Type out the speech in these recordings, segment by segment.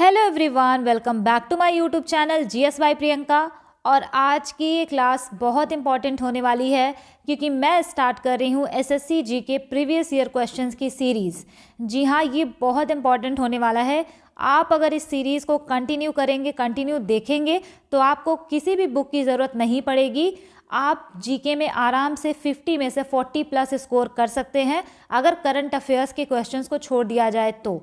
Hello everyone, welcome back to my YouTube channel GS by Priyanka. और आज की ये क्लास बहुत इंपॉर्टेंट होने वाली है क्योंकि मैं स्टार्ट कर रही हूँ एसएससी जी के प्रीवियस ईयर क्वेश्चंस की सीरीज़। जी हाँ, ये बहुत इंपॉर्टेंट होने वाला है। आप अगर इस सीरीज़ को कंटिन्यू करेंगे, कंटिन्यू देखेंगे तो आपको किसी भी बुक की ज़रूरत नहीं पड़ेगी। आप जीके में आराम से 50 में से 40 प्लस स्कोर कर सकते हैं अगर करंट अफेयर्स के क्वेश्चंस को छोड़ दिया जाए तो।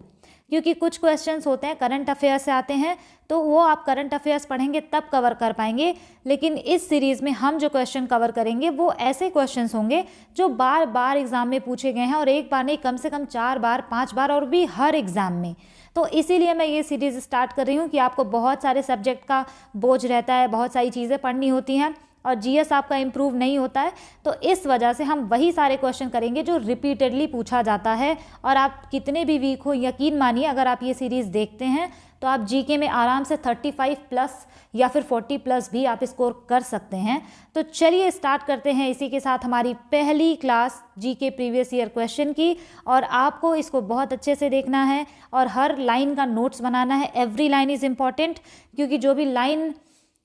क्योंकि कुछ क्वेश्चंस होते हैं करंट अफेयर्स से आते हैं तो वो आप करंट अफेयर्स पढ़ेंगे तब कवर कर पाएंगे, लेकिन इस सीरीज़ में हम जो क्वेश्चन कवर करेंगे वो ऐसे क्वेश्चंस होंगे जो बार बार एग्जाम में पूछे गए हैं, और एक बार नहीं, कम से कम 4 बार 5 बार और भी हर एग्ज़ाम में। तो इसीलिए मैं ये सीरीज़ स्टार्ट कर रही हूँ कि आपको बहुत सारे सब्जेक्ट का बोझ रहता है, बहुत सारी चीज़ें पढ़नी होती हैं और जीएस आपका इम्प्रूव नहीं होता है। तो इस वजह से हम वही सारे क्वेश्चन करेंगे जो रिपीटेडली पूछा जाता है। और आप कितने भी वीक हो, यकीन मानिए अगर आप ये सीरीज़ देखते हैं तो आप जीके में आराम से 35 प्लस या फिर 40 प्लस भी आप स्कोर कर सकते हैं। तो चलिए स्टार्ट करते हैं इसी के साथ हमारी पहली class GK previous year question की। और आपको इसको बहुत अच्छे से देखना है और हर लाइन का नोट्स बनाना है। एवरी लाइन इज़ इम्पॉर्टेंट, क्योंकि जो भी लाइन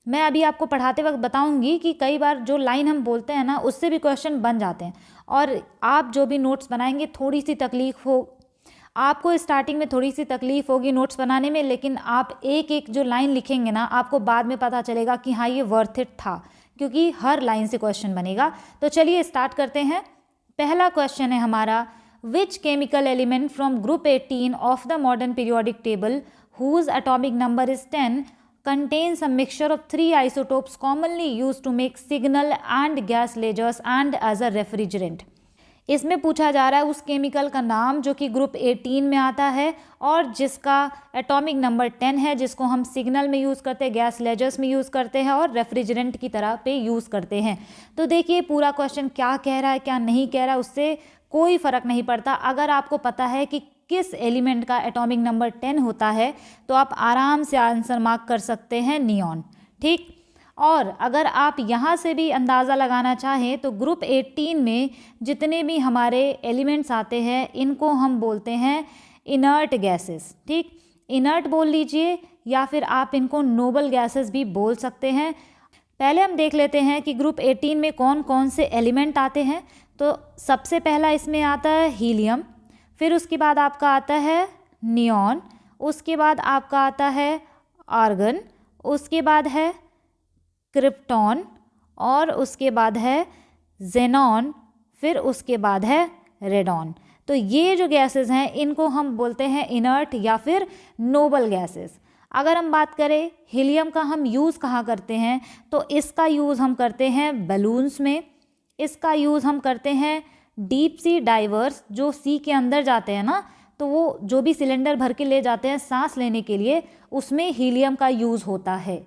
मैं अभी आपको पढ़ाते वक्त बताऊंगी कि कई बार जो लाइन हम बोलते हैं ना उससे भी क्वेश्चन बन जाते हैं। और आप जो भी नोट्स बनाएंगे थोड़ी सी तकलीफ हो आपको, स्टार्टिंग में थोड़ी सी तकलीफ होगी नोट्स बनाने में, लेकिन आप एक एक जो लाइन लिखेंगे ना आपको बाद में पता चलेगा कि हाँ ये वर्थ इट था, क्योंकि हर लाइन से क्वेश्चन बनेगा। तो चलिए स्टार्ट करते हैं। पहला क्वेश्चन है हमारा, which chemical element from group 18 of the modern periodic table whose atomic number is 10 contains a mixture of 3 isotopes commonly used to make signal and gas lasers and as a refrigerant। इसमें पूछा जा रहा है उस chemical का नाम जो कि ग्रुप 18 में आता है और जिसका एटॉमिक नंबर 10 है, जिसको हम सिग्नल में यूज़ करते हैं, गैस लेजर्स में यूज़ करते हैं और रेफ्रिजरेंट की तरह पे यूज़ करते हैं। तो देखिए पूरा क्वेश्चन क्या कह रहा है क्या नहीं कह रहा है उससे कोई फ़र्क नहीं पड़ता। अगर आपको पता है कि किस एलिमेंट का एटॉमिक नंबर 10 होता है तो आप आराम से आंसर मार्क कर सकते हैं नियॉन, ठीक। और अगर आप यहाँ से भी अंदाज़ा लगाना चाहें तो ग्रुप 18 में जितने भी हमारे एलिमेंट्स आते हैं इनको हम बोलते हैं इनर्ट गैसेस, ठीक। इनर्ट बोल लीजिए या फिर आप इनको नोबल गैसेस भी बोल सकते हैं। पहले हम देख लेते हैं कि ग्रुप 18 में कौन कौन से एलिमेंट आते हैं। तो सबसे पहला इसमें आता है हीलियम, फिर उसके बाद आपका आता है नियॉन, उसके बाद आपका आता है आर्गन, उसके बाद है क्रिप्टॉन और उसके बाद है जेनॉन, फिर उसके बाद है रेडॉन। तो ये जो गैसेस हैं इनको हम बोलते हैं इनर्ट या फिर नोबल गैसेस। अगर हम बात करें हीलियम का हम यूज़ कहाँ करते हैं तो इसका यूज़ हम करते हैं बलून्स में, इसका यूज़ हम करते हैं डीप सी डाइवर्स जो सी के अंदर जाते हैं ना, तो वो जो भी सिलेंडर भर के ले जाते हैं सांस लेने के लिए, उसमें हीलियम का यूज़ होता है।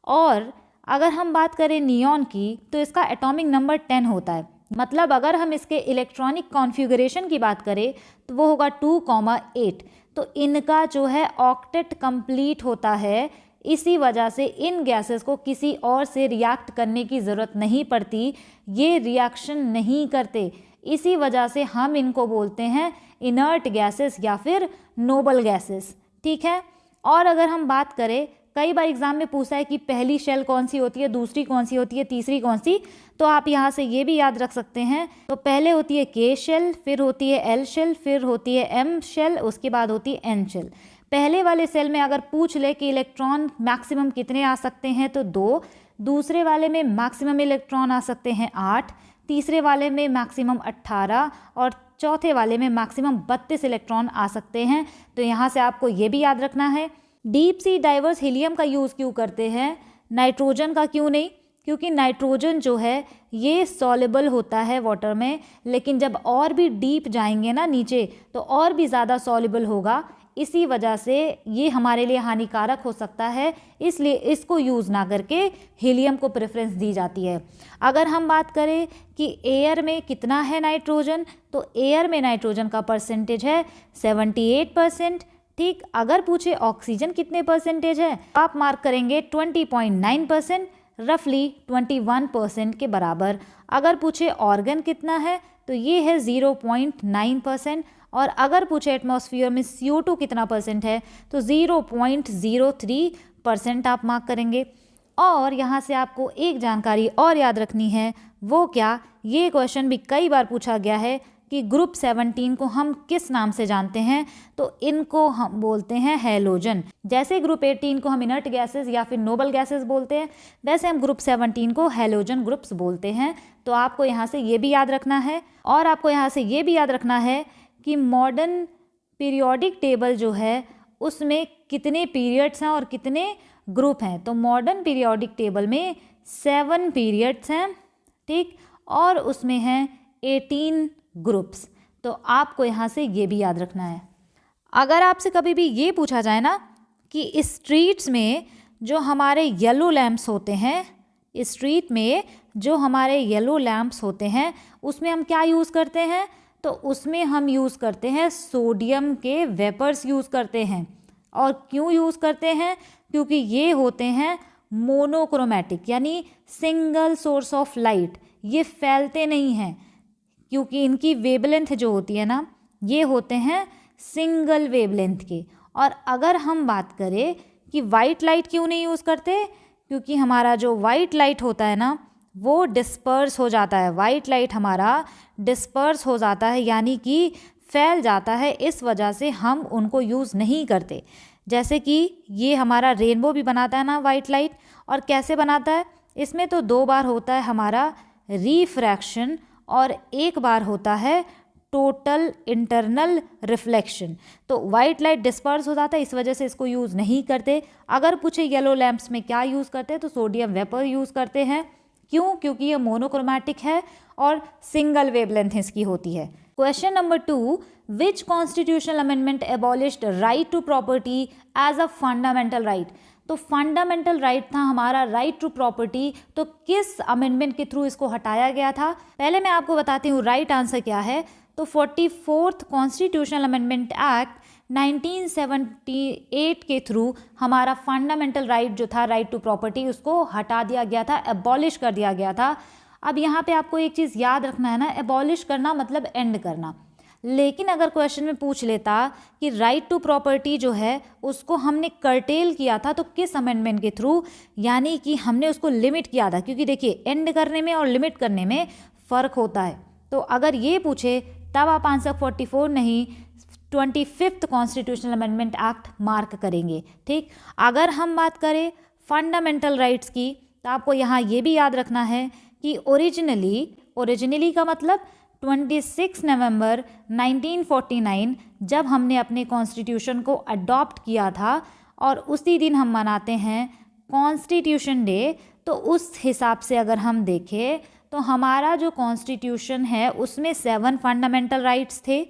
और अगर हम बात करें नियॉन की तो इसका एटॉमिक नंबर 10 होता है। मतलब अगर हम इसके इलेक्ट्रॉनिक कॉन्फ़िगरेशन की बात करें तो वो होगा 2,8। तो इनका जो है ऑक्टेट कंप्लीट होता है। इसी वजह से इन गैसेस को किसी और से रिएक्ट करने की ज़रूरत नहीं पड़ती, ये रिएक्शन नहीं करते। इसी वजह से हम इनको बोलते हैं इनर्ट गैसेस या फिर नोबल गैसेस, ठीक है। और अगर हम बात करें, कई बार एग्जाम में पूछा है कि पहली शेल कौन सी होती है, दूसरी कौन सी होती है, तीसरी कौन सी, तो आप यहाँ से ये भी याद रख सकते हैं। तो पहले होती है के शेल, फिर होती है एल शेल, फिर होती है एम शेल, उसके बाद होती है एन शेल। पहले वाले सेल में अगर पूछ ले कि इलेक्ट्रॉन मैक्सिमम कितने आ सकते हैं तो 2, दूसरे वाले में मैक्सिमम इलेक्ट्रॉन आ सकते हैं 8, तीसरे वाले में मैक्सिमम 18 और चौथे वाले में मैक्सिमम 32 इलेक्ट्रॉन आ सकते हैं। तो यहाँ से आपको ये भी याद रखना है। डीप सी डाइवर्स हीलियम का यूज़ क्यों करते हैं, नाइट्रोजन का क्यों नहीं? क्योंकि नाइट्रोजन जो है ये सॉल्युबल होता है वाटर में, लेकिन जब और भी डीप जाएंगे ना नीचे तो और भी ज़्यादा सॉल्युबल होगा। इसी वजह से ये हमारे लिए हानिकारक हो सकता है, इसलिए इसको यूज़ ना करके हीलियम को प्रेफरेंस दी जाती है। अगर हम बात करें कि एयर में कितना है नाइट्रोजन, तो एयर में नाइट्रोजन का परसेंटेज है 78%, ठीक। अगर पूछे ऑक्सीजन कितने परसेंटेज है, आप मार्क करेंगे 20.9%, रफली 21% के बराबर। अगर पूछे ऑर्गन कितना है तो ये है 0.9%। और अगर पूछे एटमॉस्फेयर में CO2 कितना % है तो 0.03% आप मार्क करेंगे। और यहाँ से आपको एक जानकारी और याद रखनी है, वो क्या, ये क्वेश्चन भी कई बार पूछा गया है कि ग्रुप 17 को हम किस नाम से जानते हैं, तो इनको हम बोलते हैं हैलोजन। जैसे ग्रुप 18 को हम इनर्ट गैसेस या फिर नोबल गैसेस बोलते हैं, वैसे हम ग्रुप 17 को हैलोजन ग्रुप्स बोलते हैं। तो आपको यहाँ से ये भी याद रखना है। और आपको यहाँ से ये भी याद रखना है कि मॉडर्न पीरियोडिक टेबल जो है उसमें कितने पीरियड्स हैं और कितने ग्रुप हैं। तो मॉडर्न पीरियोडिक टेबल में 7 पीरियड्स हैं, ठीक, और उसमें हैं 18 ग्रुप्स। तो आपको यहाँ से ये भी याद रखना है। अगर आपसे कभी भी ये पूछा जाए ना कि स्ट्रीट्स में जो हमारे येलो लैम्प्स होते हैं, स्ट्रीट में जो हमारे येलो लैम्प्स होते हैं उसमें हम क्या यूज़ करते हैं, तो उसमें हम यूज़ करते हैं सोडियम के वेपर्स यूज़ करते हैं। और क्यों यूज़ करते हैं, क्योंकि ये होते हैं मोनोक्रोमैटिक यानी सिंगल सोर्स ऑफ लाइट, ये फैलते नहीं हैं क्योंकि इनकी वेवलेंथ जो होती है ना, ये होते हैं सिंगल वेवलेंथ के। और अगर हम बात करें कि वाइट लाइट क्यों नहीं यूज़ करते, क्योंकि हमारा जो वाइट लाइट होता है ना वो डिस्पर्स हो जाता है, वाइट लाइट हमारा डिस्पर्स हो जाता है यानी कि फैल जाता है, इस वजह से हम उनको यूज़ नहीं करते। जैसे कि ये हमारा रेनबो भी बनाता है ना वाइट लाइट, और कैसे बनाता है, इसमें तो 2 बार होता है हमारा रिफ्रैक्शन और 1 बार होता है टोटल इंटरनल रिफ्लेक्शन। तो वाइट लाइट डिस्पर्स हो जाता है, इस वजह से इसको यूज़ नहीं करते। अगर पूछे येलो लैंप्स में क्या यूज़ करते हैं, तो सोडियम वेपर यूज़ करते हैं। क्यों, क्योंकि ये मोनोक्रोमैटिक है और सिंगल वेवलेंथ इसकी होती है। Question number 2, which constitutional amendment abolished right to property as a fundamental right. तो फंडामेंटल राइट था हमारा राइट टू प्रॉपर्टी, तो किस अमेंडमेंट के थ्रू इसको हटाया गया था, पहले मैं आपको बताती हूँ राइट आंसर क्या है। तो 44th कॉन्स्टिट्यूशनल अमेंडमेंट एक्ट 1978 के थ्रू हमारा फंडामेंटल राइट जो था राइट टू प्रॉपर्टी, उसको हटा दिया गया था, एबॉलिश कर दिया गया था। अब यहाँ पे आपको एक चीज़ याद रखना है ना, एबॉलिश करना मतलब एंड करना। लेकिन अगर क्वेश्चन में पूछ लेता कि राइट टू प्रॉपर्टी जो है उसको हमने कर्टेल किया था, तो किस अमेंडमेंट के थ्रू, यानी कि हमने उसको लिमिट किया था, क्योंकि देखिए एंड करने में और लिमिट करने में फ़र्क होता है। तो अगर ये पूछे तब आप आंसर 44 नहीं 25th constitutional amendment act mark करेंगे, ठीक। अगर हम बात करें फंडामेंटल राइट्स की, तो आपको यहाँ ये भी याद रखना है कि ओरिजिनली का मतलब 26 नवंबर 1949 जब हमने अपने कॉन्स्टिट्यूशन को अडॉप्ट किया था, और उसी दिन हम मनाते हैं कॉन्स्टिट्यूशन डे। तो उस हिसाब से अगर हम देखें तो हमारा जो कॉन्स्टिट्यूशन है उसमें 7 फंडामेंटल राइट्स थे।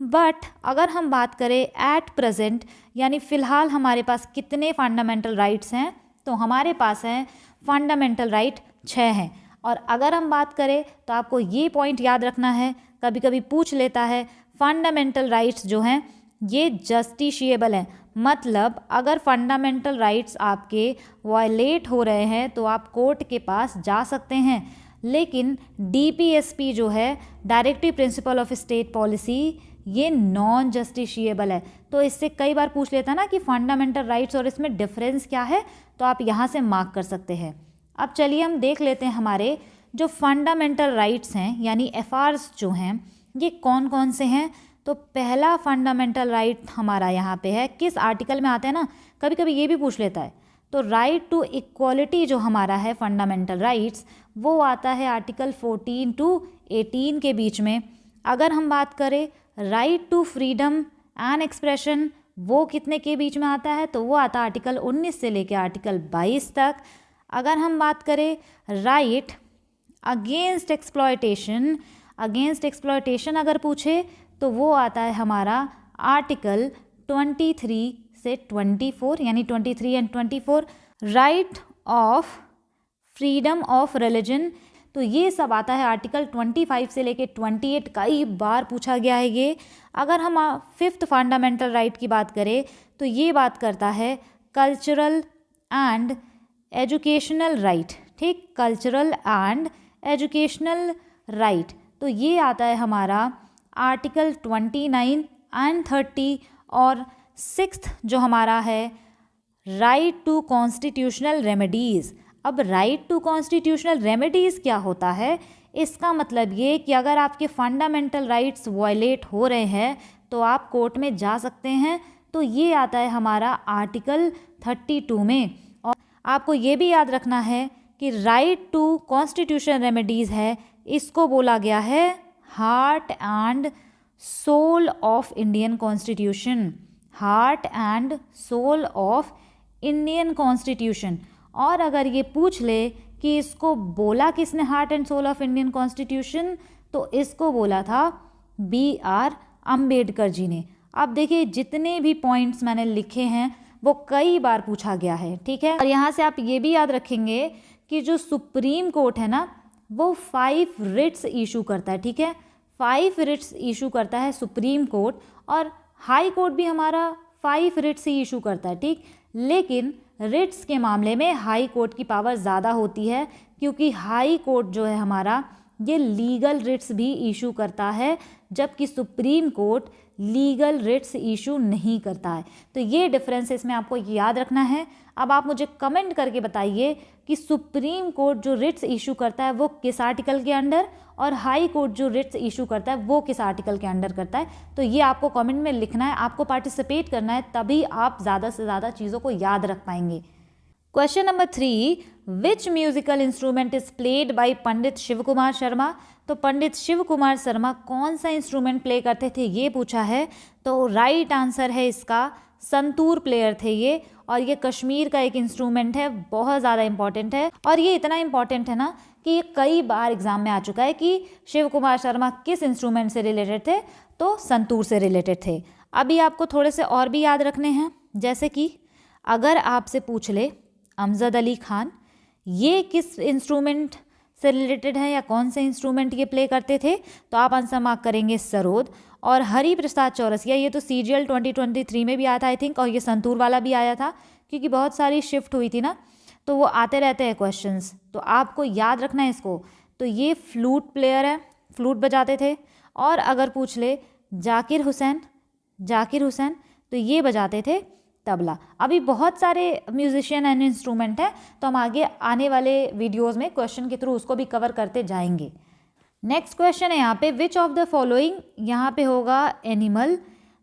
बट अगर हम बात करें एट प्रेजेंट, यानी फ़िलहाल हमारे पास कितने फंडामेंटल राइट्स हैं, तो हमारे पास हैं फंडामेंटल राइट 6 हैं। और अगर हम बात करें तो आपको ये पॉइंट याद रखना है, कभी कभी पूछ लेता है फंडामेंटल राइट्स जो हैं ये जस्टिशिएबल हैं, मतलब अगर फंडामेंटल राइट्स आपके वायलेट हो रहे हैं तो आप कोर्ट के पास जा सकते हैं। लेकिन DPSP जो है directive principle of state policy, ये नॉन जस्टिशिएबल है। तो इससे कई बार पूछ लेता है ना कि फंडामेंटल राइट्स और इसमें डिफरेंस क्या है, तो आप यहाँ से मार्क कर सकते हैं। अब चलिए हम देख लेते हैं हमारे जो फंडामेंटल राइट्स हैं यानी FRs जो हैं ये कौन कौन से हैं। तो पहला फंडामेंटल राइट हमारा यहाँ पे है, किस आर्टिकल में आते हैं ना, कभी कभी ये भी पूछ लेता है। तो राइट टू इक्वालिटी जो हमारा है फंडामेंटल राइट्स, वो आता है आर्टिकल 14 to 18 के बीच में। अगर हम बात करें right to freedom and expression, वो कितने के बीच में आता है, तो वो आता है आर्टिकल 19 से लेकर आर्टिकल 22 तक। अगर हम बात करें राइट अगेंस्ट एक्सप्लॉयटेशन अगर पूछे तो वो आता है हमारा आर्टिकल 23 से 24, यानी 23 and 24। Right of freedom of religion, तो ये सब आता है आर्टिकल 25 से लेके 28, कई बार पूछा गया है ये। अगर हम 5th फंडामेंटल राइट की बात करें तो ये बात करता है कल्चरल एंड एजुकेशनल राइट, ठीक, कल्चरल एंड एजुकेशनल राइट। तो ये आता है हमारा आर्टिकल 29 एंड 30 और 6th जो हमारा है राइट टू कॉन्स्टिट्यूशनल रेमेडीज़। अब राइट टू कॉन्स्टिट्यूशनल रेमेडीज़ क्या होता है? इसका मतलब ये कि अगर आपके फंडामेंटल राइट्स वायलेट हो रहे हैं तो आप कोर्ट में जा सकते हैं। तो ये आता है हमारा आर्टिकल 32 में। और आपको ये भी याद रखना है कि राइट टू कॉन्स्टिट्यूशनल रेमेडीज़ है, इसको बोला गया है heart and soul of Indian constitution, heart and soul of Indian constitution. और अगर ये पूछ ले कि इसको बोला किसने heart and soul of Indian constitution, तो इसको बोला था BR अम्बेडकर जी ने। अब देखिए जितने भी पॉइंट्स मैंने लिखे हैं वो कई बार पूछा गया है, ठीक है। और यहाँ से आप ये भी याद रखेंगे कि जो सुप्रीम कोर्ट है ना वो 5 रिट्स इशू करता है, ठीक है। 5 रिट्स इशू करता है सुप्रीम कोर्ट, और हाई कोर्ट भी हमारा 5 रिट्स ही इशू करता है, ठीक। लेकिन रिट्स के मामले में हाई कोर्ट की पावर ज़्यादा होती है, क्योंकि हाई कोर्ट जो है हमारा ये लीगल रिट्स भी इशू करता है, जबकि supreme court legal writs issue नहीं करता है। तो ये डिफरेंस इसमें आपको याद रखना है। अब आप मुझे कमेंट करके बताइए कि सुप्रीम कोर्ट जो रिट्स इशू करता है वो किस आर्टिकल के अंडर, और हाई कोर्ट जो रिट्स इशू करता है वो किस आर्टिकल के अंडर करता है। तो ये आपको कमेंट में लिखना है, आपको पार्टिसिपेट करना है, तभी आप ज़्यादा से ज़्यादा चीज़ों को याद रख पाएंगे। Question number 3, which musical instrument is played by Pandit Shiv Kumar Sharma. तो पंडित शिव कुमार शर्मा कौन सा इंस्ट्रूमेंट प्ले करते थे ये पूछा है। तो राइट आंसर है इसका संतूर प्लेयर थे ये, और ये कश्मीर का एक इंस्ट्रूमेंट है, बहुत ज़्यादा इंपॉर्टेंट है। और ये इतना इंपॉर्टेंट है ना कि ये कई बार एग्जाम में आ चुका है कि शिव कुमार शर्मा किस इंस्ट्रूमेंट से रिलेटेड थे, तो संतूर से रिलेटेड थे। अभी आपको थोड़े से और भी याद रखने हैं, जैसे कि अगर आपसे पूछ ले अमजद अली खान ये किस इंस्ट्रूमेंट से रिलेटेड है या कौन से इंस्ट्रूमेंट ये प्ले करते थे, तो आप आंसर मार्क करेंगे सरोद। और हरि प्रसाद चौरसिया ये तो CGL 2023 में भी आया था आई थिंक, और ये संतूर वाला भी आया था, क्योंकि बहुत सारी शिफ्ट हुई थी ना, तो वो आते रहते हैं क्वेश्चंस, तो आपको याद रखना है इसको। तो ये फ्लूट प्लेयर है, फ्लूट बजाते थे। और अगर पूछ ले जाकिर हुसैन तो ये बजाते थे तबला। अभी बहुत सारे म्यूजिशियन एंड इंस्ट्रूमेंट हैं, तो हम आगे आने वाले वीडियोस में क्वेश्चन के थ्रू उसको भी कवर करते जाएंगे। नेक्स्ट क्वेश्चन है यहाँ पे, विच ऑफ द फॉलोइंग, यहाँ पे होगा एनिमल।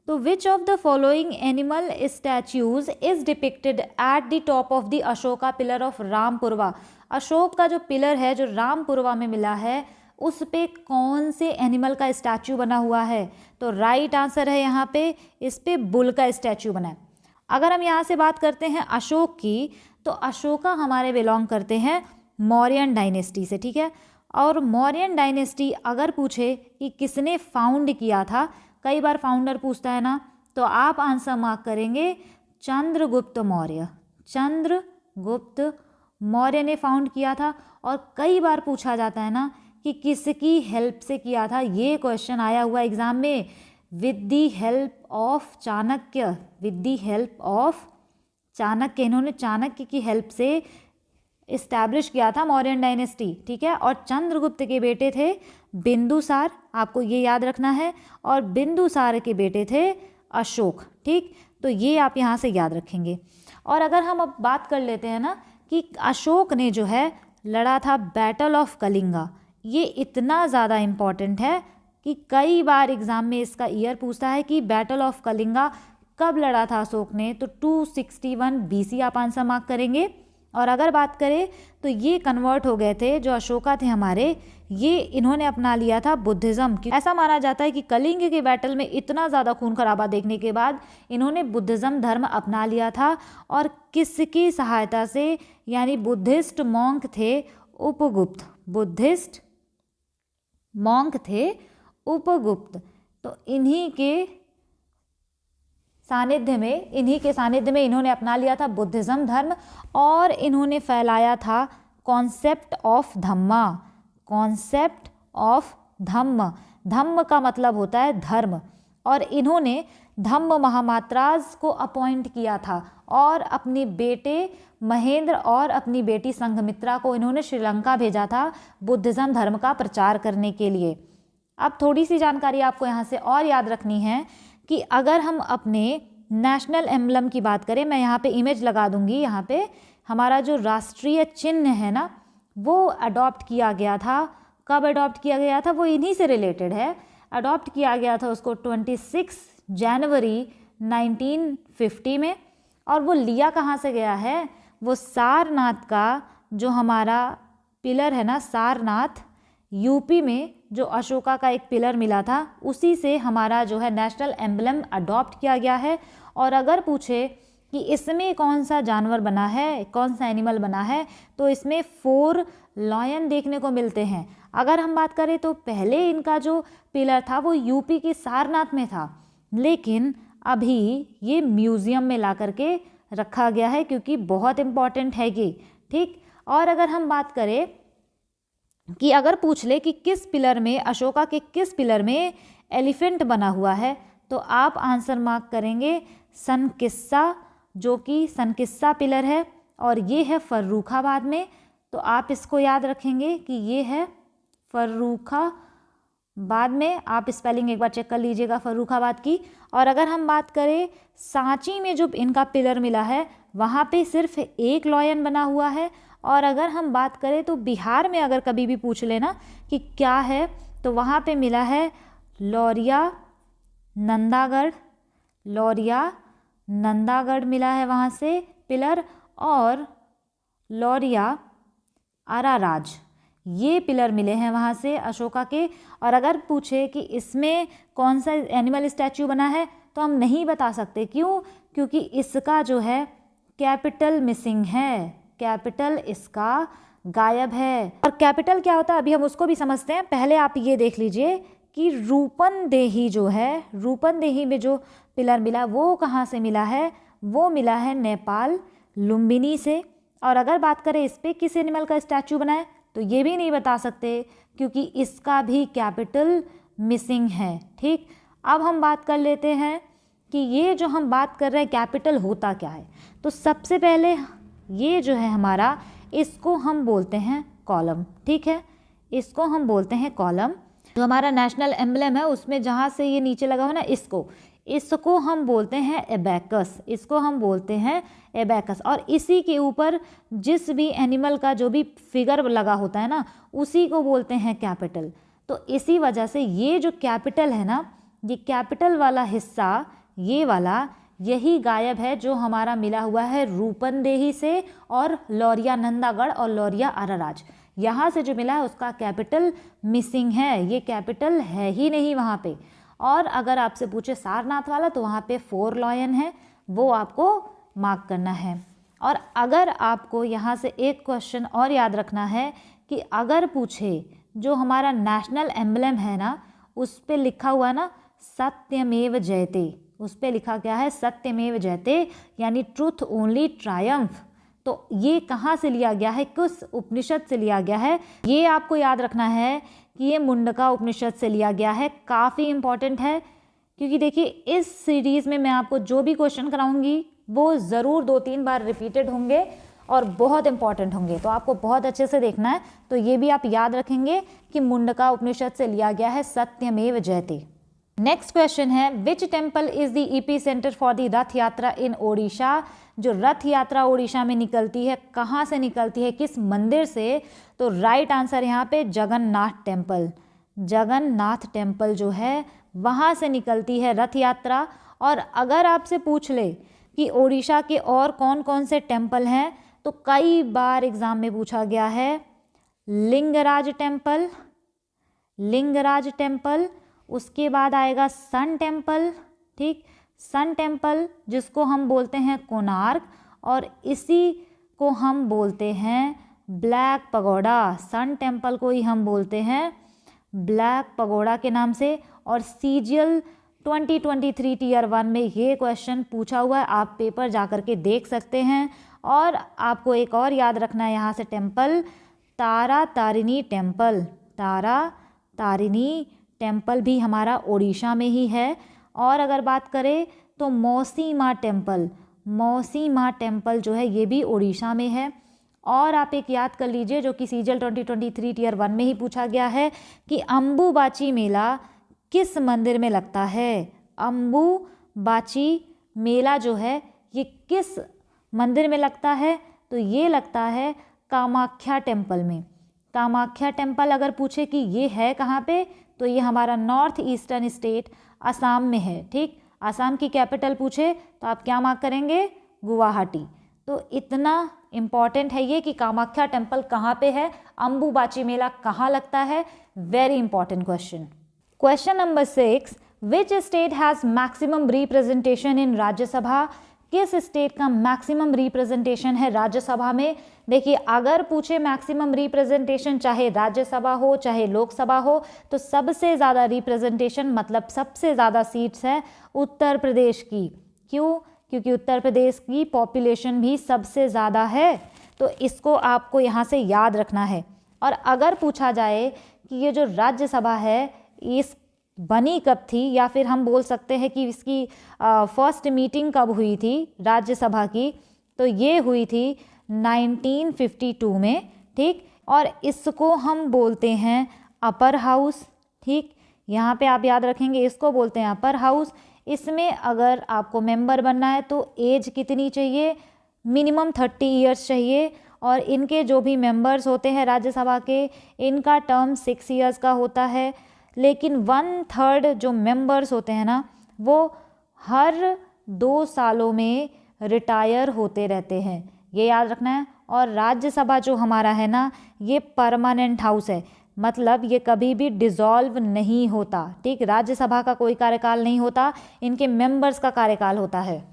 तो विच of the following animal statues is depicted at the top of the Ashoka pillar of Rampurwa. Ashok का जो पिलर है जो रामपुरवा में मिला है, उस पे कौन से एनिमल का स्टैचू बना हुआ है। तो राइट आंसर है यहाँ पे, इस पे बुल का स्टैचू बना है। अगर हम यहाँ से बात करते हैं अशोक की, तो अशोका हमारे बिलोंग करते हैं मौर्यन डायनेस्टी से, ठीक है। और मौर्यन डायनेस्टी अगर पूछे कि किसने फाउंड किया था, कई बार फाउंडर पूछता है ना, तो आप आंसर मार्क करेंगे चंद्रगुप्त मौर्य। चंद्रगुप्त मौर्य ने फाउंड किया था। और कई बार पूछा जाता है ना कि किसकी हेल्प से किया था, ये क्वेश्चन आया हुआ एग्जाम में, with the help of Chanakya, with the help of Chanakya. इन्होंने चाणक्य की हेल्प से इस्टेब्लिश किया था मौर्यन डायनेस्टी, ठीक है। और चंद्रगुप्त के बेटे थे बिंदुसार, आपको ये याद रखना है, और बिंदुसार के बेटे थे अशोक, ठीक। तो ये आप यहाँ से याद रखेंगे। और अगर हम अब बात कर लेते हैं ना कि अशोक ने जो है लड़ा था बैटल ऑफ कलिंगा, ये इतना ज़्यादा इम्पॉर्टेंट है कि कई बार एग्जाम में इसका ईयर पूछता है कि बैटल ऑफ कलिंगा कब लड़ा था अशोक ने, तो 261 BC आप आंसर मार्क करेंगे। और अगर बात करें तो ये कन्वर्ट हो गए थे, जो अशोका थे हमारे, ये इन्होंने अपना लिया था बुद्धिज़्म। ऐसा माना जाता है कि कलिंग के बैटल में इतना ज़्यादा खून खराबा देखने के बाद इन्होंने बुद्धिज़्म धर्म अपना लिया था। और किसकी सहायता से, यानी बुद्धिस्ट मॉन्क थे उपगुप्त, बुद्धिस्ट मॉन्क थे उपगुप्त। तो इन्हीं के सानिध्य में इन्होंने अपना लिया था बुद्धिज़्म धर्म, और इन्होंने फैलाया था concept of Dhamma, concept of Dhamma. Dhamma का मतलब होता है धर्म। और इन्होंने धम्म महामात्राज को अपॉइंट किया था, और अपने बेटे महेंद्र और अपनी बेटी संघमित्रा को इन्होंने श्रीलंका भेजा था बुद्धिज़्म धर्म का प्रचार करने के लिए। अब थोड़ी सी जानकारी आपको यहाँ से और याद रखनी है कि अगर हम अपने नेशनल एम्बलम की बात करें, मैं यहाँ पे इमेज लगा दूंगी, यहाँ पे हमारा जो राष्ट्रीय चिन्ह है ना वो अडॉप्ट किया गया था। कब अडॉप्ट किया गया था? वो इन्हीं से रिलेटेड है। अडॉप्ट किया गया था उसको 26 जनवरी 1950 में। और वो लिया कहाँ से गया है? वो सारनाथ का जो हमारा पिलर है ना, सारनाथ यूपी में जो अशोका का एक पिलर मिला था, उसी से हमारा जो है नेशनल एम्बलम अडॉप्ट किया गया है। और अगर पूछे कि इसमें कौन सा जानवर बना है, कौन सा एनिमल बना है, तो इसमें 4 लॉयन देखने को मिलते हैं। अगर हम बात करें तो पहले इनका जो पिलर था वो यूपी की सारनाथ में था, लेकिन अभी ये म्यूज़ियम में ला करके रखा गया है क्योंकि बहुत इम्पॉर्टेंट है ये, ठीक। और अगर हम बात करें कि अगर पूछ ले कि किस पिलर में, अशोका के किस पिलर में एलिफेंट बना हुआ है, तो आप आंसर मार्क करेंगे सनकिस्सा, जो कि सनकिस्सा पिलर है और ये है फर्रुखाबाद में। तो आप इसको याद रखेंगे कि ये है फर्रुखाबाद में। आप स्पेलिंग एक बार चेक कर लीजिएगा फर्रुखाबाद की। और अगर हम बात करें सांची में जो इनका पिलर मिला है, वहाँ पे सिर्फ 1 लॉयन बना हुआ है। और अगर हम बात करें तो बिहार में अगर कभी भी पूछ लेना कि क्या है, तो वहाँ पे मिला है लौरिया नंदागढ़ मिला है वहाँ से पिलर, और लौरिया अराराज, ये पिलर मिले हैं वहाँ से अशोका के। और अगर पूछे कि इसमें कौन सा एनिमल स्टैचू बना है, तो हम नहीं बता सकते। क्यों? क्योंकि इसका जो है कैपिटल मिसिंग है, कैपिटल इसका गायब है। और कैपिटल क्या होता है अभी हम उसको भी समझते हैं। पहले आप ये देख लीजिए कि रूपनदेही जो है, रूपनदेही में जो पिलर मिला वो कहाँ से मिला है? वो मिला है नेपाल लुम्बिनी से। और अगर बात करें इस पर किस एनिमल का स्टैचू बना है, तो ये भी नहीं बता सकते क्योंकि इसका भी कैपिटल मिसिंग है, ठीक। अब हम बात कर लेते हैं कि ये जो हम बात कर रहे हैं कैपिटल होता क्या है। तो सबसे पहले ये जो है हमारा, इसको हम बोलते हैं कॉलम, ठीक है, इसको हम बोलते हैं कॉलम। जो हमारा नेशनल एम्बलम है उसमें जहाँ से ये नीचे लगा हुआ ना, इसको हम बोलते हैं एबैकस, इसको हम बोलते हैं एबैकस। और इसी के ऊपर जिस भी एनिमल का जो भी फिगर लगा होता है ना, उसी को बोलते हैं कैपिटल। तो इसी वजह से ये जो कैपिटल है ना, ये कैपिटल वाला हिस्सा, ये वाला, यही गायब है जो हमारा मिला हुआ है रूपनदेही से और लौरिया नंदागढ़ और लौरिया अराराज, यहाँ से जो मिला है उसका कैपिटल मिसिंग है, ये कैपिटल है ही नहीं वहाँ पे। और अगर आपसे पूछे सारनाथ वाला, तो वहाँ पे 4 लॉयन है, वो आपको मार्क करना है। और अगर आपको यहाँ से एक क्वेश्चन और याद रखना है कि अगर पूछे जो हमारा नेशनल एम्बलम है ना, उस पर लिखा हुआ ना सत्यमेव जयते, उस पर लिखा क्या है? सत्यमेव जयते, यानी ट्रूथ ओनली ट्रायम्फ। तो ये कहाँ से लिया गया है, किस उपनिषद से लिया गया है? ये आपको याद रखना है कि ये मुंडका उपनिषद से लिया गया है। काफ़ी इम्पॉर्टेंट है क्योंकि देखिए इस सीरीज़ में मैं आपको जो भी क्वेश्चन कराऊंगी वो ज़रूर 2-3 बार रिपीटेड होंगे और बहुत इंपॉर्टेंट होंगे, तो आपको बहुत अच्छे से देखना है। तो ये भी आप याद रखेंगे कि मुंडका उपनिषद से लिया गया है सत्यमेव जयते। नेक्स्ट क्वेश्चन है, which temple is the EP centre for the रथ यात्रा इन ओडिशा? जो रथ यात्रा ओडिशा में निकलती है, कहाँ से निकलती है, किस मंदिर से? तो राइट आंसर यहाँ पे जगन्नाथ टेम्पल, जगन्नाथ टेम्पल जो है वहाँ से निकलती है रथ यात्रा। और अगर आपसे पूछ ले कि ओडिशा के और कौन कौन से टेम्पल हैं, तो कई बार एग्जाम में पूछा गया है लिंगराज टेम्पल, लिंगराज टेम्पल, उसके बाद आएगा सन टेम्पल, ठीक, सन टेम्पल जिसको हम बोलते हैं कोणार्क, और इसी को हम बोलते हैं ब्लैक पगोडा, सन टेम्पल को ही हम बोलते हैं ब्लैक पगोडा के नाम से। और CGL 2023 Tier 1 में ये क्वेश्चन पूछा हुआ है, आप पेपर जा कर के देख सकते हैं। और आपको एक और याद रखना है यहाँ से टेम्पल, तारा तारिणी टेम्पल, तारा तारिणी टेम्पल भी हमारा ओडिशा में ही है। और अगर बात करें तो मौसी माँ टेम्पल, मौसी माँ टेम्पल जो है ये भी ओडिशा में है। और आप एक याद कर लीजिए जो कि सीजल 2023 टियर 1 में ही पूछा गया है कि अम्बुबाची मेला किस मंदिर में लगता है। अम्बुबाची मेला जो है ये किस मंदिर में लगता है, तो ये लगता है कामाख्या टेम्पल में। कामाख्या टेम्पल अगर पूछे कि ये है कहाँ पे, तो ये हमारा नॉर्थ ईस्टर्न स्टेट असम में है। ठीक, असम की कैपिटल पूछे तो आप क्या मार्क करेंगे, गुवाहाटी। तो इतना इम्पॉर्टेंट है ये कि कामाख्या टेम्पल कहाँ पे है, अम्बुबाची मेला कहाँ लगता है, very important question. Question number 6, which state has maximum representation in Rajya Sabha. किस स्टेट का मैक्सिमम रिप्रेजेंटेशन है राज्यसभा में। देखिए अगर पूछे मैक्सिमम रिप्रेजेंटेशन चाहे राज्यसभा हो चाहे लोकसभा हो, तो सबसे ज़्यादा रिप्रेजेंटेशन मतलब सबसे ज़्यादा सीट्स है उत्तर प्रदेश की। क्यों, क्योंकि उत्तर प्रदेश की पॉपुलेशन भी सबसे ज़्यादा है, तो इसको आपको यहाँ से याद रखना है। और अगर पूछा जाए कि ये जो राज्यसभा है इस बनी कब थी, या फिर हम बोल सकते हैं कि इसकी फर्स्ट मीटिंग कब हुई थी राज्यसभा की, तो ये हुई थी 1952 में। ठीक, और इसको हम बोलते हैं अपर हाउस। ठीक, यहाँ पे आप याद रखेंगे इसको बोलते हैं अपर हाउस। इसमें अगर आपको मेंबर बनना है तो एज कितनी चाहिए, मिनिमम 30 इयर्स चाहिए। और इनके जो भी मेंबर्स होते हैं राज्यसभा के, इनका टर्म 6 इयर्स का होता है। लेकिन 1/3 जो मेंबर्स होते हैं ना, वो हर 2 सालों में रिटायर होते रहते हैं, ये याद रखना है। और राज्यसभा जो हमारा है ना, ये परमानेंट हाउस है, मतलब ये कभी भी डिसॉल्व नहीं होता। ठीक, राज्यसभा का कोई कार्यकाल नहीं होता, इनके मेंबर्स का कार्यकाल होता है।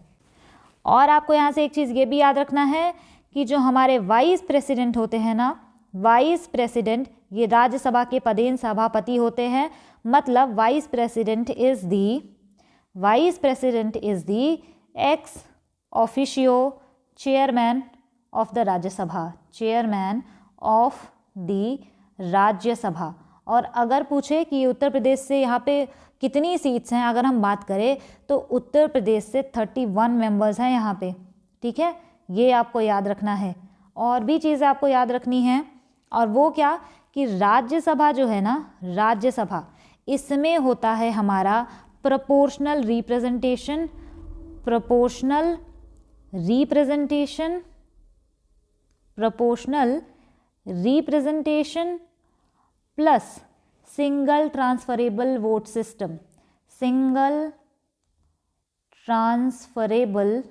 और आपको यहाँ से एक चीज़ ये भी याद रखना है कि जो हमारे वाइस प्रेसिडेंट होते हैं ना, वाइस प्रेसिडेंट ये राज्यसभा के पदेन सभापति होते हैं। मतलब vice president is the ex officio chairman of the Rajya Sabha, chairman of the Rajya Sabha. और अगर पूछे कि उत्तर प्रदेश से यहाँ पे कितनी सीट्स हैं, अगर हम बात करें तो उत्तर प्रदेश से 31 मेंबर्स हैं यहाँ पे। ठीक है, ये आपको याद रखना है। और भी चीज़ें आपको याद रखनी है, और वो क्या कि राज्यसभा जो है ना, राज्यसभा इसमें होता है हमारा proportional representation, proportional representation plus single transferable vote system, single transferable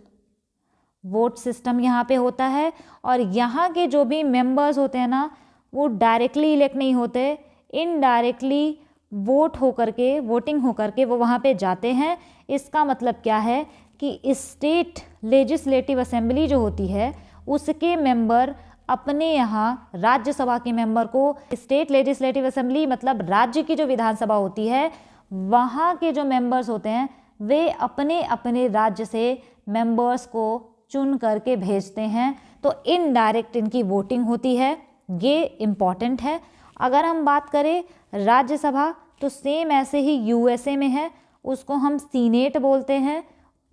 vote system यहाँ पे होता है। और यहाँ के जो भी मेंबर्स होते हैं ना, वो डायरेक्टली इलेक्ट नहीं होते, इनडायरेक्टली वोटिंग होकर के वो वहाँ पे जाते हैं। इसका मतलब क्या है कि स्टेट लेजिस्लेटिव असेंबली जो होती है उसके मेंबर अपने यहाँ राज्यसभा के मेंबर को, स्टेट लेजिस्लेटिव असेंबली मतलब राज्य की जो विधानसभा होती है, वहाँ के जो मेंबर्स होते हैं वे अपने अपने राज्य से मेंबर्स को चुन करके भेजते हैं। तो इनडायरेक्ट इनकी वोटिंग होती है, ये इम्पॉर्टेंट है। अगर हम बात करें राज्यसभा, तो सेम ऐसे ही यूएसए में है, उसको हम सीनेट बोलते हैं,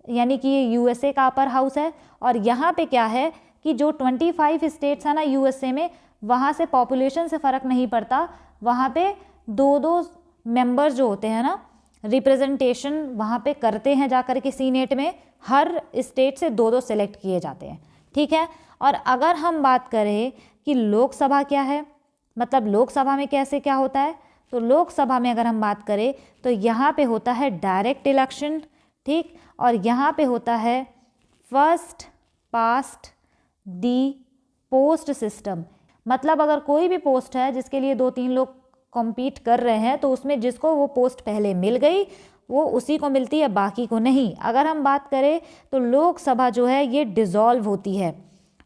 यानी कि ये यूएसए का अपर हाउस है। और यहाँ पे क्या है कि जो 25 स्टेट्स हैं ना यूएसए में, वहाँ से पॉपुलेशन से फ़र्क नहीं पड़ता, वहाँ पे 2-2 मेंबर्स जो होते हैं ना, रिप्रेजेंटेशन वहाँ पे करते हैं जाकर के सीनेट में, हर स्टेट से 2-2 सेलेक्ट किए जाते हैं। ठीक है, और अगर हम बात करें कि लोकसभा क्या है, मतलब लोकसभा में कैसे क्या होता है, तो लोकसभा में अगर हम बात करें तो यहाँ पे होता है डायरेक्ट इलेक्शन। ठीक, और यहाँ पे होता है फर्स्ट पास्ट दी पोस्ट सिस्टम। मतलब अगर कोई भी पोस्ट है जिसके लिए 2-3 लोग कॉम्पीट कर रहे हैं, तो उसमें जिसको वो पोस्ट पहले मिल गई वो उसी को मिलती है, बाकी को नहीं। अगर हम बात करें तो लोकसभा जो है ये डिसॉल्व होती है।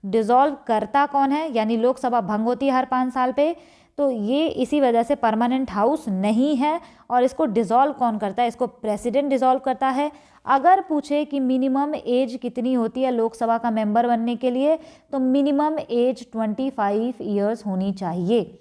डिसॉल्व करता कौन है, यानी लोकसभा भंग होती है हर 5 साल पे, तो ये इसी वजह से परमानेंट हाउस नहीं है। और इसको डिसॉल्व कौन करता है, इसको प्रेसिडेंट डिसॉल्व करता है। अगर पूछे कि मिनिमम एज कितनी होती है लोकसभा का मेंबर बनने के लिए, तो मिनिमम एज 25 इयर्स होनी चाहिए।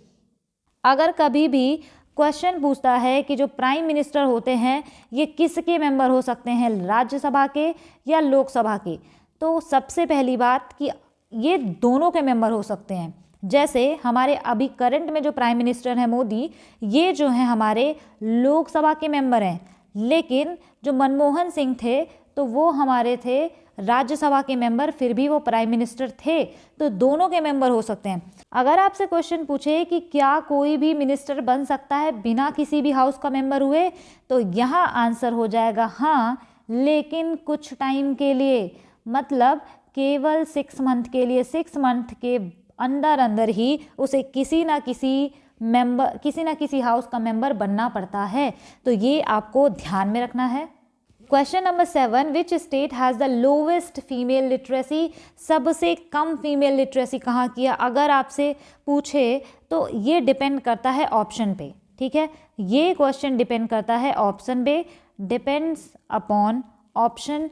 अगर कभी भी क्वेश्चन पूछता है कि जो प्राइम मिनिस्टर होते हैं ये किसके मेंबर हो सकते हैं, राज्यसभा के या लोकसभा के, तो सबसे पहली बात कि ये दोनों के मेंबर हो सकते हैं। जैसे हमारे अभी करंट में जो प्राइम मिनिस्टर हैं मोदी, ये जो हैं हमारे लोकसभा के मेंबर हैं, लेकिन जो मनमोहन सिंह थे तो वो हमारे थे राज्यसभा के मेंबर, फिर भी वो प्राइम मिनिस्टर थे, तो दोनों के मेंबर हो सकते हैं। अगर आपसे क्वेश्चन पूछे कि क्या कोई भी मिनिस्टर बन सकता है बिना किसी भी हाउस का मेंबर हुए, तो यहाँ आंसर हो जाएगा हाँ, लेकिन कुछ टाइम के लिए, मतलब केवल 6 मंथ के लिए। 6 मंथ के अंदर अंदर ही उसे किसी ना किसी हाउस का मेंबर बनना पड़ता है, तो ये आपको ध्यान में रखना है। Question number 7, which state has the lowest female literacy? सबसे कम फीमेल लिटरेसी कहाँ की है? अगर आपसे पूछे तो ये डिपेंड करता है ऑप्शन पे, ठीक है, ये क्वेश्चन डिपेंड करता है ऑप्शन पे, डिपेंड्स अपॉन ऑप्शन।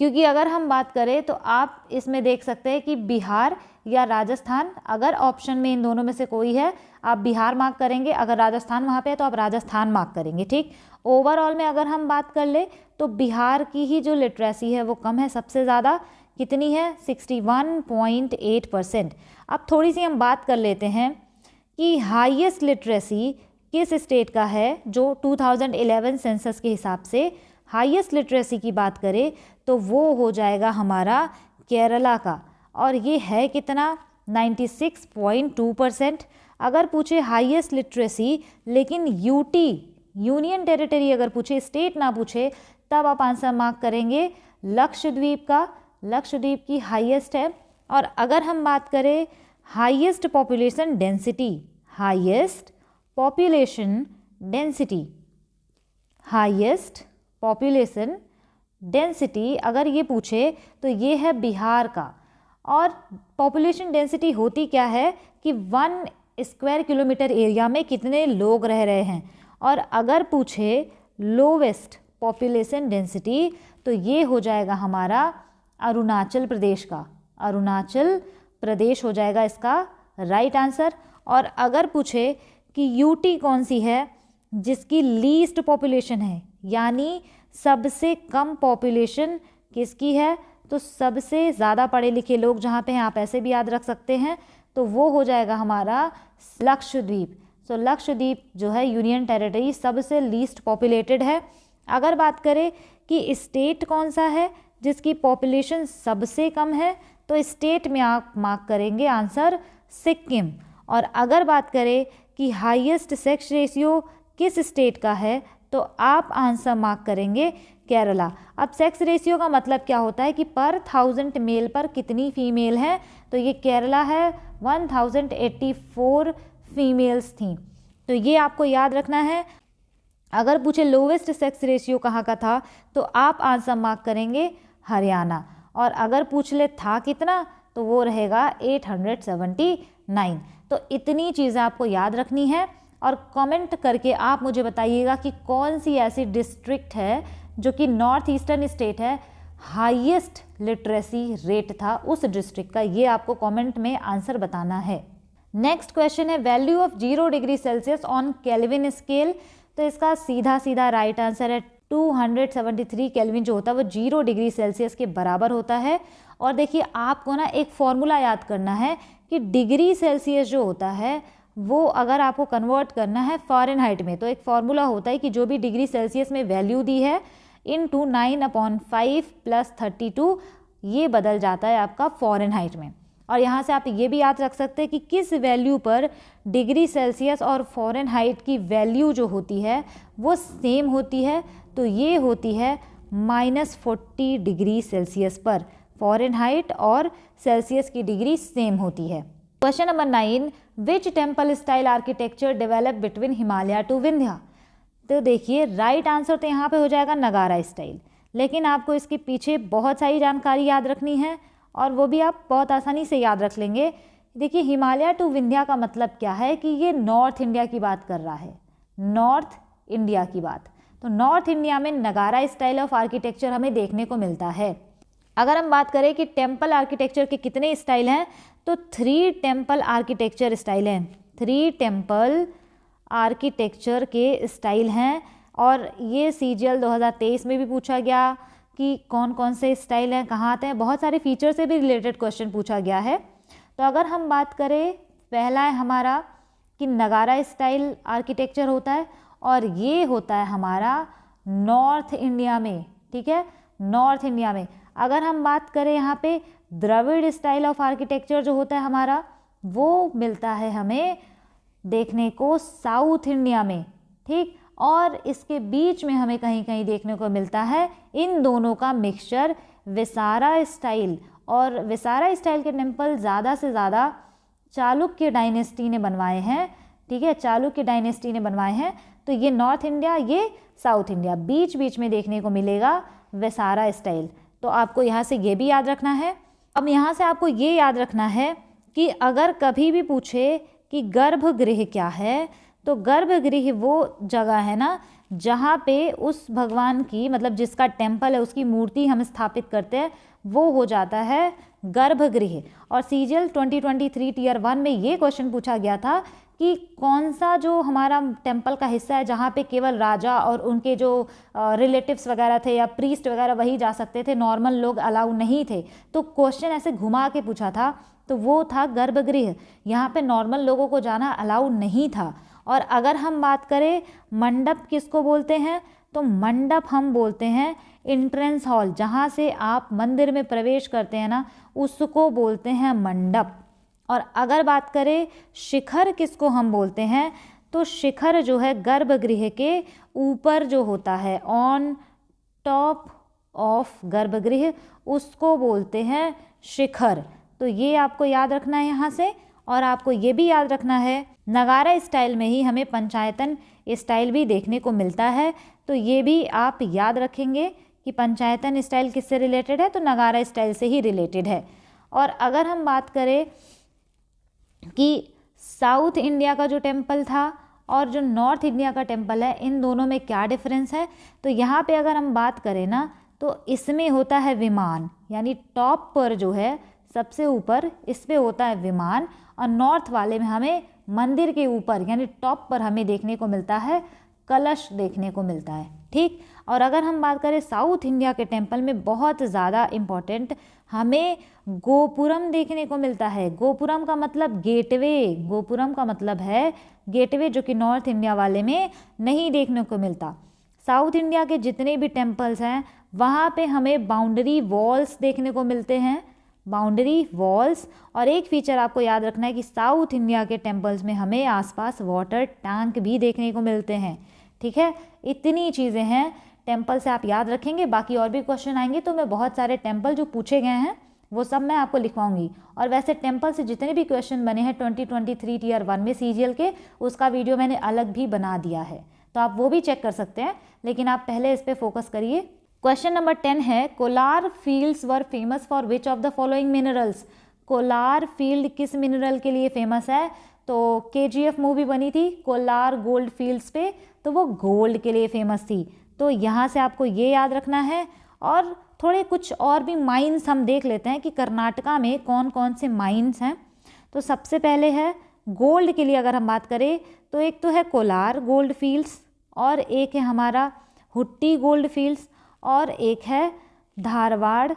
क्योंकि अगर हम बात करें तो आप इसमें देख सकते हैं कि बिहार या राजस्थान, अगर ऑप्शन में इन दोनों में से कोई है आप बिहार मार्क करेंगे, अगर राजस्थान वहाँ पे है तो आप राजस्थान मार्क करेंगे, ठीक। ओवरऑल में अगर हम बात कर ले तो बिहार की ही जो लिटरेसी है वो कम है, सबसे ज़्यादा कितनी है? 61.8%। अब थोड़ी सी हम बात कर लेते हैं कि हाईएस्ट लिटरेसी किस स्टेट का है। जो 2011 सेंसस के हिसाब से हाईएस्ट लिटरेसी की बात करें तो वो हो जाएगा हमारा केरला का, और ये है कितना? 96.2%। अगर पूछे हाईएस्ट लिटरेसी लेकिन यूटी यूनियन टेरिटरी अगर पूछे, स्टेट ना पूछे, तब आप आंसर मार्क करेंगे लक्षद्वीप का। लक्षद्वीप की हाईएस्ट है। और अगर हम बात करें highest population density, highest population density, highest population density अगर ये पूछे तो ये है बिहार का। और पॉपुलेशन डेंसिटी होती क्या है कि 1 स्क्वायर किलोमीटर एरिया में कितने लोग रह रहे हैं। और अगर पूछे लोवेस्ट पॉपुलेशन डेंसिटी तो ये हो जाएगा हमारा अरुणाचल प्रदेश का। अरुणाचल प्रदेश हो जाएगा इसका राइट आंसर। और अगर पूछे कि यूटी कौन सी है जिसकी लीस्ट पॉपुलेशन है, यानी सबसे कम पॉपुलेशन किसकी है, तो सबसे ज़्यादा पढ़े लिखे लोग जहाँ पे हैं, आप ऐसे भी याद रख सकते हैं, तो वो हो जाएगा हमारा लक्षद्वीप। सो लक्षद्वीप जो है यूनियन टेरिटरी सबसे लीस्ट पॉपुलेटेड है। अगर बात करें कि स्टेट कौन सा है जिसकी पॉपुलेशन सबसे कम है, तो स्टेट में आप मार्क करेंगे आंसर सिक्किम। और अगर बात करें कि हाईएस्ट सेक्स रेशियो किस स्टेट का है, तो आप आंसर मार्क करेंगे केरला। अब सेक्स रेशियो का मतलब क्या होता है कि पर 1000 मेल पर कितनी फीमेल हैं, तो ये केरला है 1084 फीमेल्स थी, तो ये आपको याद रखना है। अगर पूछे लोवेस्ट सेक्स रेशियो कहाँ का था, तो आप आंसर मार्क करेंगे हरियाणा। और अगर पूछ ले था कितना, तो वो रहेगा 879। तो इतनी चीज़ें आपको याद रखनी है। और कमेंट करके आप मुझे बताइएगा कि कौन सी ऐसी डिस्ट्रिक्ट है जो कि नॉर्थ ईस्टर्न स्टेट है, हाईएस्ट लिटरेसी रेट था उस डिस्ट्रिक्ट का, ये आपको कमेंट में आंसर बताना है। नेक्स्ट क्वेश्चन है value of 0 degree Celsius on kelvin scale. तो इसका सीधा सीधा राइट आंसर है 273 केल्विन जो होता है वो 0 डिग्री सेल्सियस के बराबर होता है। और देखिए आपको ना एक फॉर्मूला याद करना है कि डिग्री सेल्सियस जो होता है वो अगर आपको कन्वर्ट करना है फ़ारेनहाइट में, तो एक फार्मूला होता है कि जो भी डिग्री सेल्सियस में वैल्यू दी है इनटू 9/5 + 32 ये बदल जाता है आपका फ़ारेनहाइट में। और यहाँ से आप ये भी याद रख सकते हैं कि किस वैल्यू पर डिग्री सेल्सियस और फ़ारेनहाइट की वैल्यू जो होती है वो सेम होती है, तो ये होती है -40 डिग्री सेल्सियस पर। फ़ारेनहाइट और सेल्सियस की डिग्री सेम होती है। Question number 9, which temple style architecture develop between Himalaya to Vindhya. तो देखिए राइट आंसर तो यहाँ पे हो जाएगा नगारा स्टाइल, लेकिन आपको इसके पीछे बहुत सारी जानकारी याद रखनी है और वो भी आप बहुत आसानी से याद रख लेंगे। देखिए हिमालय टू विंध्या का मतलब क्या है कि ये नॉर्थ इंडिया की बात कर रहा है, नॉर्थ इंडिया की बात। तो नॉर्थ इंडिया में नगारा स्टाइल ऑफ आर्किटेक्चर हमें देखने को मिलता है। अगर हम बात करें कि टेम्पल आर्किटेक्चर के कितने स्टाइल हैं, तो 3 टेम्पल आर्किटेक्चर स्टाइल हैं, 3 टेम्पल आर्किटेक्चर के स्टाइल हैं। और ये CGL 2023 में भी पूछा गया कि कौन कौन से स्टाइल हैं, कहाँ आते हैं, बहुत सारे फीचर से भी रिलेटेड क्वेश्चन पूछा गया है। तो अगर हम बात करें, पहला है हमारा कि नगारा स्टाइल आर्किटेक्चर होता है और ये होता है हमारा नॉर्थ इंडिया में, ठीक है, नॉर्थ इंडिया में। अगर हम बात करें यहाँ पे द्रविड़ स्टाइल ऑफ आर्किटेक्चर जो होता है हमारा, वो मिलता है हमें देखने को साउथ इंडिया में, ठीक। और इसके बीच में हमें कहीं कहीं देखने को मिलता है इन दोनों का मिक्सचर विसारा स्टाइल। और विसारा स्टाइल के टेम्पल ज़्यादा से ज़्यादा चालुक्य डायनेस्टी ने बनवाए हैं, ठीक है, चालुक्य डायनेस्टी ने बनवाए हैं। तो ये नॉर्थ इंडिया, ये साउथ इंडिया, बीच बीच में देखने को मिलेगा विसारा स्टाइल। तो आपको यहाँ से ये भी याद रखना है। अब यहाँ से आपको ये याद रखना है कि अगर कभी भी पूछे कि गर्भगृह क्या है, तो गर्भगृह वो जगह है ना जहाँ पे उस भगवान की, मतलब जिसका टेम्पल है, उसकी मूर्ति हम स्थापित करते हैं, वो हो जाता है गर्भगृह। और सीजीएल 2023 टीयर 1 में ये क्वेश्चन पूछा गया था कि कौन सा जो हमारा टेम्पल का हिस्सा है जहाँ पे केवल राजा और उनके जो रिलेटिव्स वगैरह थे या प्रीस्ट वगैरह वही जा सकते थे, नॉर्मल लोग अलाउ नहीं थे। तो क्वेश्चन ऐसे घुमा के पूछा था, तो वो था गर्भगृह। यहाँ पे नॉर्मल लोगों को जाना अलाउ नहीं था। और अगर हम बात करें मंडप किसको बोलते हैं, तो मंडप हम बोलते हैं एंट्रेंस हॉल, जहाँ से आप मंदिर में प्रवेश करते हैं ना, उसको बोलते हैं मंडप। और अगर बात करें शिखर किसको हम बोलते हैं, तो शिखर जो है गर्भगृह के ऊपर जो होता है, ऑन टॉप ऑफ गर्भगृह, उसको बोलते हैं शिखर। तो ये आपको याद रखना है यहाँ से। और आपको ये भी याद रखना है नगारा स्टाइल में ही हमें पंचायतन स्टाइल भी देखने को मिलता है। तो ये भी आप याद रखेंगे कि पंचायतन स्टाइल किससे रिलेटेड है, तो नगारा स्टाइल से ही रिलेटेड है। और अगर हम बात करें कि साउथ इंडिया का जो टेम्पल था और जो नॉर्थ इंडिया का टेम्पल है, इन दोनों में क्या डिफरेंस है, तो यहाँ पे अगर हम बात करें ना, तो इसमें होता है विमान, यानी टॉप पर जो है सबसे ऊपर, इस पे होता है विमान। और नॉर्थ वाले में हमें मंदिर के ऊपर यानी टॉप पर हमें देखने को मिलता है कलश देखने को मिलता है, ठीक। और अगर हम बात करें साउथ इंडिया के टेम्पल में बहुत ज़्यादा इम्पॉर्टेंट हमें गोपुरम देखने को मिलता है। गोपुरम का मतलब गेटवे, गोपुरम का मतलब है गेटवे, जो कि नॉर्थ इंडिया वाले में नहीं देखने को मिलता। साउथ इंडिया के जितने भी टेम्पल्स हैं वहाँ पे हमें बाउंड्री वॉल्स देखने को मिलते हैं, बाउंड्री वॉल्स। और एक फीचर आपको याद रखना है कि साउथ इंडिया के टेम्पल्स में हमें आसपास वाटर टैंक भी देखने को मिलते हैं, ठीक है। इतनी चीज़ें हैं टेम्पल से आप याद रखेंगे। बाकी और भी क्वेश्चन आएंगे तो मैं बहुत सारे टेम्पल जो पूछे गए हैं वो सब मैं आपको लिखवाऊंगी। और वैसे टेम्पल से जितने भी क्वेश्चन बने हैं 2023 टीयर 1 में सीजीएल के, उसका वीडियो मैंने अलग भी बना दिया है, तो आप वो भी चेक कर सकते हैं। लेकिन आप पहले इस पर फोकस करिए। क्वेश्चन नंबर 10 है, Kolar fields were famous for which of the following minerals. Kolar field किस मिनरल के लिए फेमस है, तो KGF मूवी बनी थी कोलार गोल्ड फील्ड्स पे, तो वो गोल्ड के लिए फेमस थी। तो यहाँ से आपको ये याद रखना है। और थोड़े कुछ और भी माइंस हम देख लेते हैं कि कर्नाटका में कौन कौन से माइंस हैं। तो सबसे पहले है गोल्ड के लिए अगर हम बात करें तो एक तो है कोलार गोल्ड फील्ड्स, और एक है हमारा हुट्टी गोल्ड फील्ड्स, और एक है धारवाड़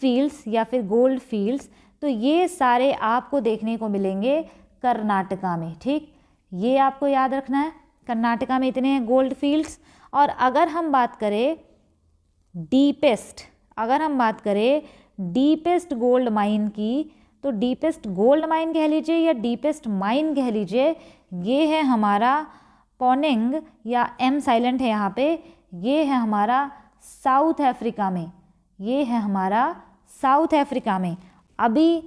फील्ड्स या फिर गोल्ड फील्ड्स। तो ये सारे आपको देखने को मिलेंगे कर्नाटका में, ठीक। ये आपको याद रखना है, कर्नाटका में इतने हैं गोल्ड फील्ड्स। और अगर हम बात करें डीपेस्ट, अगर हम बात करें डीपेस्ट गोल्ड माइन की, तो डीपेस्ट गोल्ड माइन कह लीजिए या डीपेस्ट माइन कह लीजिए, ये है हमारा पोनिंग या एम साइलेंट है यहाँ पे, ये है हमारा साउथ अफ्रीका में, ये है हमारा साउथ अफ्रीका में। अभी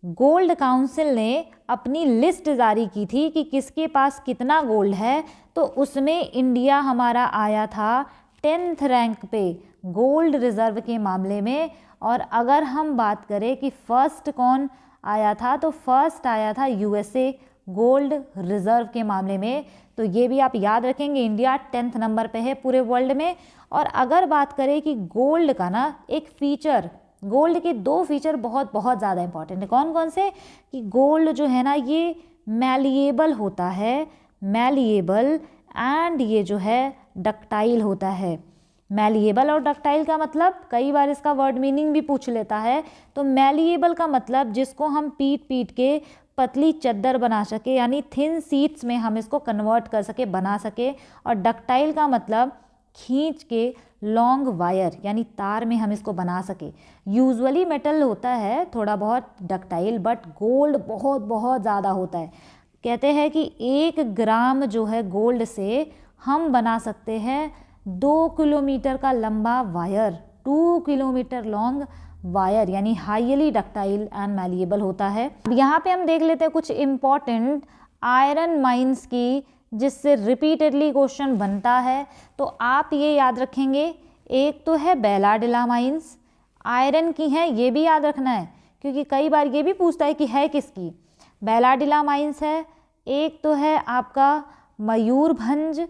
गोल्ड काउंसिल ने अपनी लिस्ट जारी की थी कि किसके पास कितना गोल्ड है, तो उसमें इंडिया हमारा आया था 10th रैंक पे गोल्ड रिजर्व के मामले में। और अगर हम बात करें कि फर्स्ट कौन आया था, तो फर्स्ट आया था USA गोल्ड रिजर्व के मामले में। तो ये भी आप याद रखेंगे, इंडिया 10th नंबर पे है पूरे वर्ल्ड में। और अगर बात करें कि गोल्ड का ना एक फीचर, गोल्ड के 2 फीचर बहुत बहुत ज़्यादा इंपॉर्टेंट है। कौन कौन से, कि गोल्ड जो है ना ये मैलिएबल होता है, मैलिएबल, एंड ये जो है डक्टाइल होता है। मैलिएबल और डक्टाइल का मतलब, कई बार इसका वर्ड मीनिंग भी पूछ लेता है। तो मैलिएबल का मतलब जिसको हम पीट पीट के पतली चद्दर बना सके, यानी थिन शीट्स में हम इसको कन्वर्ट कर सके, बना सके। और डक्टाइल का मतलब खींच के लॉन्ग वायर यानी तार में हम इसको बना सके। यूजुअली मेटल होता है थोड़ा बहुत डक्टाइल, बट गोल्ड बहुत बहुत ज़्यादा होता है। कहते हैं कि 1 ग्राम जो है गोल्ड से हम बना सकते हैं 2 किलोमीटर का लंबा वायर, 2 किलोमीटर लॉन्ग वायर, यानी हाईली डक्टाइल एंड मैलिएबल होता है। अब यहाँ पे हम देख लेते हैं कुछ इम्पॉर्टेंट आयरन माइंस की, जिससे रिपीटेडली क्वेश्चन बनता है। तो आप ये याद रखेंगे, एक तो है बेलाडिला माइंस, आयरन की है, ये भी याद रखना है क्योंकि कई बार ये भी पूछता है कि है किसकी। बेलाडिला माइंस है, एक तो है आपका मयूरभंज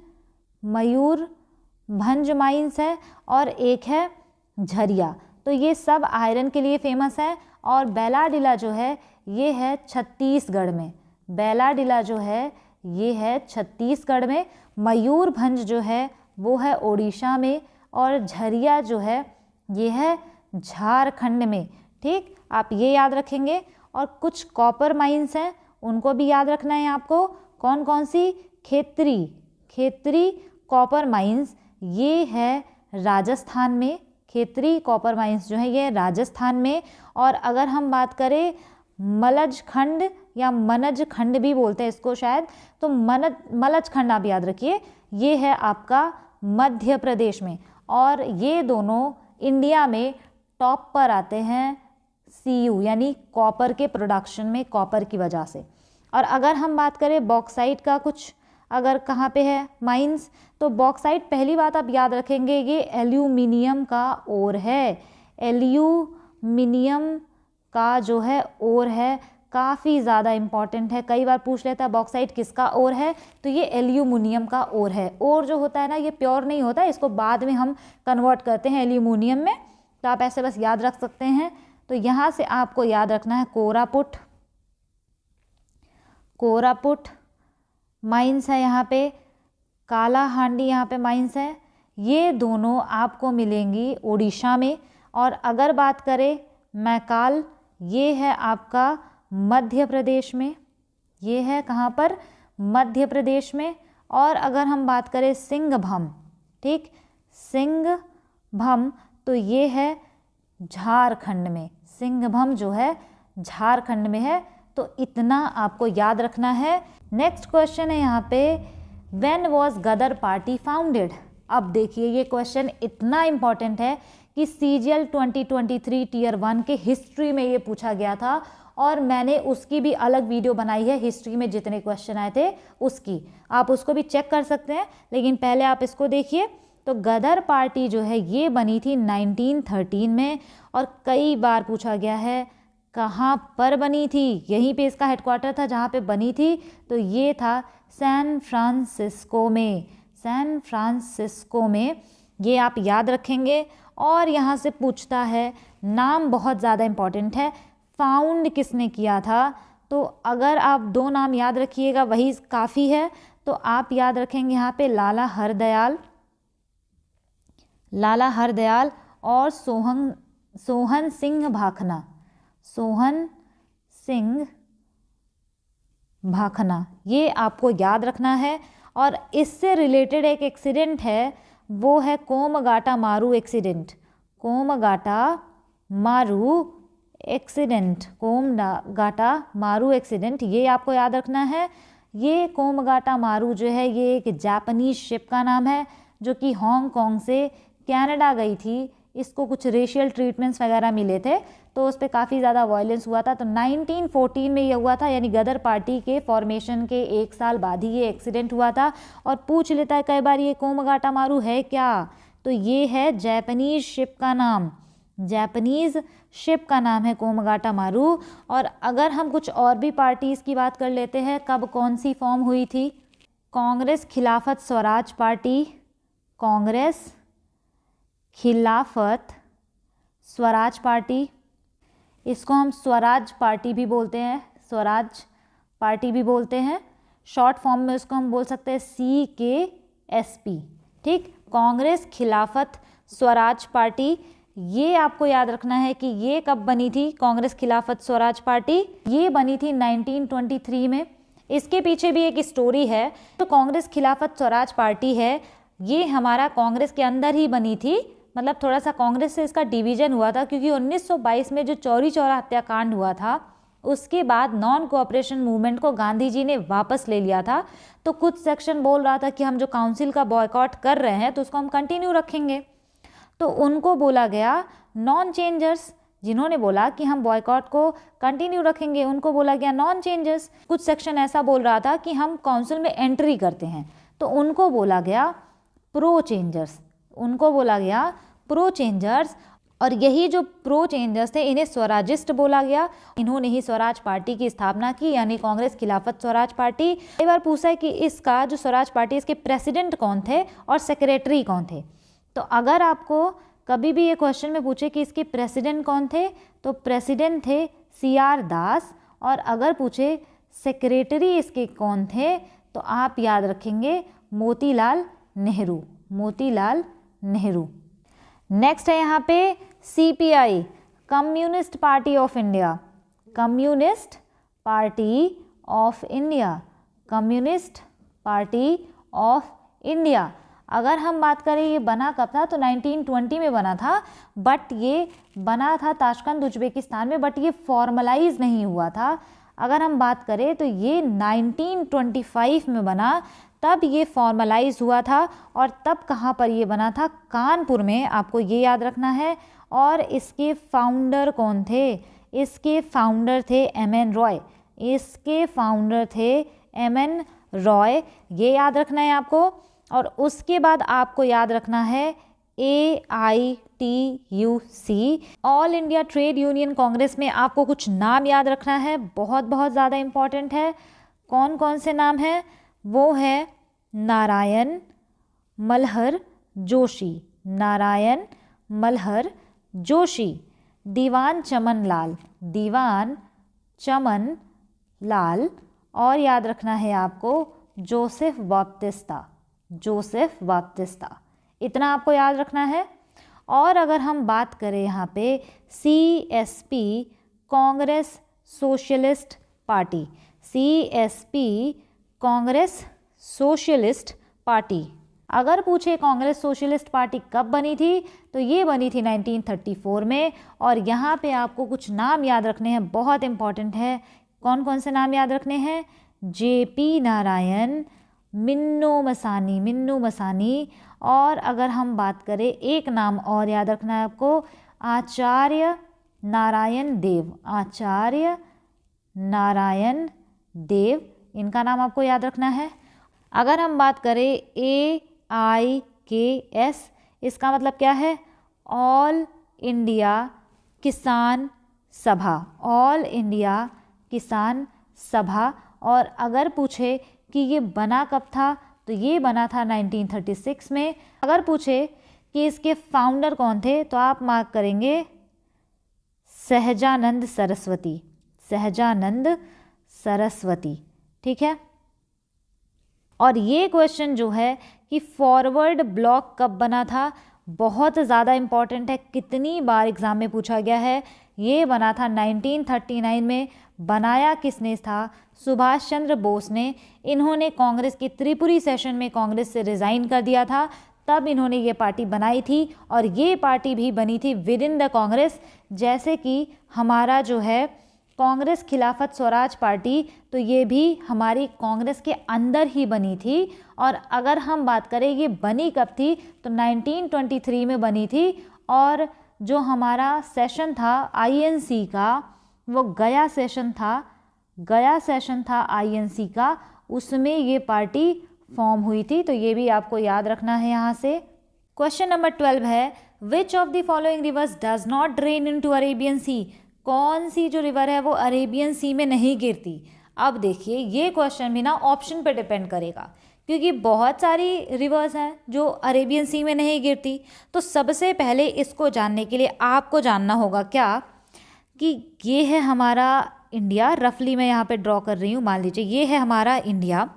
माइंस है, और एक है झरिया। तो ये सब आयरन के लिए फेमस है। और बेलाडिला जो है ये है छत्तीसगढ़ में, बेलाडिला जो है ये है छत्तीसगढ़ में। मयूरभंज जो है वो है ओडिशा में, और झरिया जो है ये है झारखंड में। ठीक, आप ये याद रखेंगे। और कुछ कॉपर माइंस हैं, उनको भी याद रखना है आपको। कौन कौन सी? खेतरी कॉपर माइंस, ये है राजस्थान में। खेतरी कॉपर माइंस जो है ये राजस्थान में। और अगर हम बात करें मलज खंड या मनज खंड भी बोलते हैं इसको शायद, तो मलज खंड आप याद रखिए, ये है आपका मध्य प्रदेश में। और ये दोनों इंडिया में टॉप पर आते हैं Cu यानी कॉपर के प्रोडक्शन में, कॉपर की वजह से। और अगर हम बात करें बॉक्साइट का कुछ अगर कहाँ पे है माइंस, तो बॉक्साइट पहली बात आप याद रखेंगे ये एल्यूमिनियम का ओर है। एल्यूमिनियम का जो है ओर है, काफ़ी ज़्यादा इम्पॉर्टेंट है। कई बार पूछ लेता है बॉक्साइट किसका ओर है, तो ये एल्यूमिनियम का ओर है। ओर जो होता है ना ये प्योर नहीं होता, इसको बाद में हम कन्वर्ट करते हैं एल्यूमिनियम में। तो आप ऐसे बस याद रख सकते हैं। तो यहाँ से आपको याद रखना है कोरापुट माइंस है यहाँ पे, काला हांडी यहाँ पे माइंस है। ये दोनों आपको मिलेंगी उड़ीसा में। और अगर बात करें मैकाल, ये है आपका मध्य प्रदेश में, ये है कहाँ पर? मध्य प्रदेश में। और अगर हम बात करें सिंघभम, ठीक, सिंघभम, तो ये है झारखंड में। सिंघभम जो है झारखंड में है। तो इतना आपको याद रखना है। नेक्स्ट क्वेश्चन है यहाँ पे, when was Ghadar party founded. अब देखिए ये क्वेश्चन इतना इम्पॉर्टेंट है कि CGL 2023 टीयर 1 के हिस्ट्री में ये पूछा गया था, और मैंने उसकी भी अलग वीडियो बनाई है, हिस्ट्री में जितने क्वेश्चन आए थे उसकी, आप उसको भी चेक कर सकते हैं। लेकिन पहले आप इसको देखिए। तो गदर पार्टी जो है ये बनी थी 1913 में, और कई बार पूछा गया है कहाँ पर बनी थी। यहीं पे इसका हेडक्वार्टर था जहाँ पे बनी थी, तो ये था सैन फ्रांसिस्को में। सैन फ्रांसिस्को में, ये आप याद रखेंगे। और यहाँ से पूछता है, नाम बहुत ज़्यादा इम्पॉर्टेंट है, फाउंड किसने किया था। तो अगर आप 2 नाम याद रखिएगा वही काफ़ी है। तो आप याद रखेंगे यहाँ पे लाला हरदयाल और सोहन सिंह भाखना, ये आपको याद रखना है। और इससे रिलेटेड एक एक्सीडेंट है, वो है कोमगाटा मारू एक्सीडेंट। कोमगाटा मारू एक्सीडेंट, ये आपको याद रखना है। ये कोमगाटा मारू जो है ये एक जापानीज शिप का नाम है, जो कि हांगकांग से कनाडा गई थी। इसको कुछ रेशियल ट्रीटमेंट्स वगैरह मिले थे, तो उस पर काफ़ी ज़्यादा वायलेंस हुआ था। तो 1914 में ये हुआ था, यानी गदर पार्टी के फॉर्मेशन के 1 साल बाद ही ये एक्सीडेंट हुआ था। और पूछ लेता है कई बार ये कोमगाटा मारू है क्या, तो ये है जापानीज शिप का नाम। जापानीज शिप का नाम है कोमगाटा मारू। और अगर हम कुछ और भी पार्टीज़ की बात कर लेते हैं, कब कौन सी फॉर्म हुई थी। कांग्रेस खिलाफत स्वराज पार्टी, कांग्रेस खिलाफत स्वराज पार्टी, इसको हम स्वराज पार्टी भी बोलते हैं, स्वराज पार्टी भी बोलते हैं। शॉर्ट फॉर्म में इसको हम बोल सकते हैं CKSP। ठीक, कांग्रेस खिलाफत स्वराज पार्टी, ये आपको याद रखना है कि ये कब बनी थी कांग्रेस खिलाफत स्वराज पार्टी, ये बनी थी 1923 में। इसके पीछे भी एक स्टोरी है। तो कांग्रेस खिलाफत स्वराज पार्टी है, ये हमारा कांग्रेस के अंदर ही बनी थी, मतलब थोड़ा सा कांग्रेस से इसका डिवीजन हुआ था, क्योंकि 1922 में जो चौरी चौरा हत्याकांड हुआ था उसके बाद नॉन कोऑपरेशन मूवमेंट को गांधी जी ने वापस ले लिया था। तो कुछ सेक्शन बोल रहा था कि हम जो काउंसिल का बॉयकॉट कर रहे हैं तो उसको हम कंटिन्यू रखेंगे। तो उनको बोला गया नॉन चेंजर्स, जिन्होंने बोला कि हम बॉयकॉट को कंटिन्यू रखेंगे उनको बोला गया नॉन चेंजर्स। कुछ सेक्शन ऐसा बोल रहा था कि हम काउंसिल में एंट्री करते हैं तो उनको बोला गया प्रो चेंजर्स, उनको बोला गया प्रो चेंजर्स। और यही जो प्रो चेंजर्स थे इन्हें स्वराजिस्ट बोला गया। इन्होंने ही स्वराज पार्टी की स्थापना की, यानी कांग्रेस खिलाफत स्वराज पार्टी। कई बार पूछा है कि इसका जो स्वराज पार्टी इसके प्रेसिडेंट कौन थे और सेक्रेटरी कौन थे। तो अगर आपको कभी भी ये क्वेश्चन में पूछे कि इसके प्रेसिडेंट कौन थे तो प्रेसिडेंट थे CR दास, और अगर पूछे सेक्रेटरी इसके कौन थे तो आप याद रखेंगे मोतीलाल नेहरू, मोतीलाल नेहरू। नेक्स्ट है यहाँ पे CPI, communist party of India, communist party of India, communist party of India. अगर हम बात करें ये बना कब था तो 1920 में बना था, बट ये बना था ताशकंद उज्बेकिस्तान में, बट ये फॉर्मलाइज नहीं हुआ था। अगर हम बात करें तो ये 1925 में बना, तब ये फॉर्मलाइज हुआ था। और तब कहाँ पर ये बना था, कानपुर में, आपको ये याद रखना है। और इसके फाउंडर कौन थे, इसके फाउंडर थे MN रॉय, इसके फाउंडर थे MN रॉय, ये याद रखना है आपको। और उसके बाद आपको याद रखना है AITUC, all India trade union Congress में आपको कुछ नाम याद रखना है, बहुत बहुत ज़्यादा इम्पॉर्टेंट है। कौन कौन से नाम हैं, वो है नारायण मल्हर जोशी, नारायण मल्हर जोशी, दीवान चमन लाल, दीवान चमन लाल, और याद रखना है आपको जोसेफ बाप्तिस्ता, जोसेफ बाप्तिस्ता, इतना आपको याद रखना है। और अगर हम बात करें यहाँ पे CSP, Congress socialist party, CSP Congress socialist party. अगर पूछे कांग्रेस सोशलिस्ट पार्टी कब बनी थी तो ये बनी थी 1934 में। और यहाँ पे आपको कुछ नाम याद रखने हैं, बहुत इंपॉर्टेंट है। कौन कौन से नाम याद रखने हैं, JP नारायण, मिन्नो मसानी, मिन्नो मसानी। और अगर हम बात करें एक नाम और याद रखना है आपको, आचार्य नारायण देव, आचार्य नारायण देव, इनका नाम आपको याद रखना है। अगर हम बात करें AIKS, इसका मतलब क्या है, ऑल इंडिया किसान सभा, ऑल इंडिया किसान सभा। और अगर पूछे कि ये बना कब था तो ये बना था 1936 में। अगर पूछे कि इसके फाउंडर कौन थे तो आप मार्क करेंगे सहजानंद सरस्वती, सहजानंद सरस्वती, ठीक है। और ये क्वेश्चन जो है कि फॉरवर्ड ब्लॉक कब बना था, बहुत ज़्यादा इम्पॉर्टेंट है, कितनी बार एग्जाम में पूछा गया है। ये बना था 1939 में। बनाया किसने था, सुभाष चंद्र बोस ने। इन्होंने कांग्रेस की त्रिपुरी सेशन में कांग्रेस से रिज़ाइन कर दिया था, तब इन्होंने ये पार्टी बनाई थी। और ये पार्टी भी बनी थी विद इन द कांग्रेस, जैसे कि हमारा जो है कांग्रेस खिलाफत स्वराज पार्टी, तो ये भी हमारी कांग्रेस के अंदर ही बनी थी। और अगर हम बात करें ये बनी कब थी तो 1923 में बनी थी। और जो हमारा सेशन था INC का, वो गया सेशन था, गया सेशन था INC का, उसमें ये पार्टी फॉर्म हुई थी। तो ये भी आपको याद रखना है यहाँ से। क्वेश्चन नंबर 12 है, which of the following rivers does not drain into Arabian Sea, कौन सी जो रिवर है वो अरेबियन सी में नहीं गिरती। अब देखिए ये क्वेश्चन भी ना ऑप्शन पे डिपेंड करेगा, क्योंकि बहुत सारी रिवर्स हैं जो अरेबियन सी में नहीं गिरती। तो सबसे पहले इसको जानने के लिए आपको जानना होगा क्या, कि ये है हमारा इंडिया, रफली मैं यहाँ पे ड्रॉ कर रही हूँ, मान लीजिए ये है हमारा इंडिया,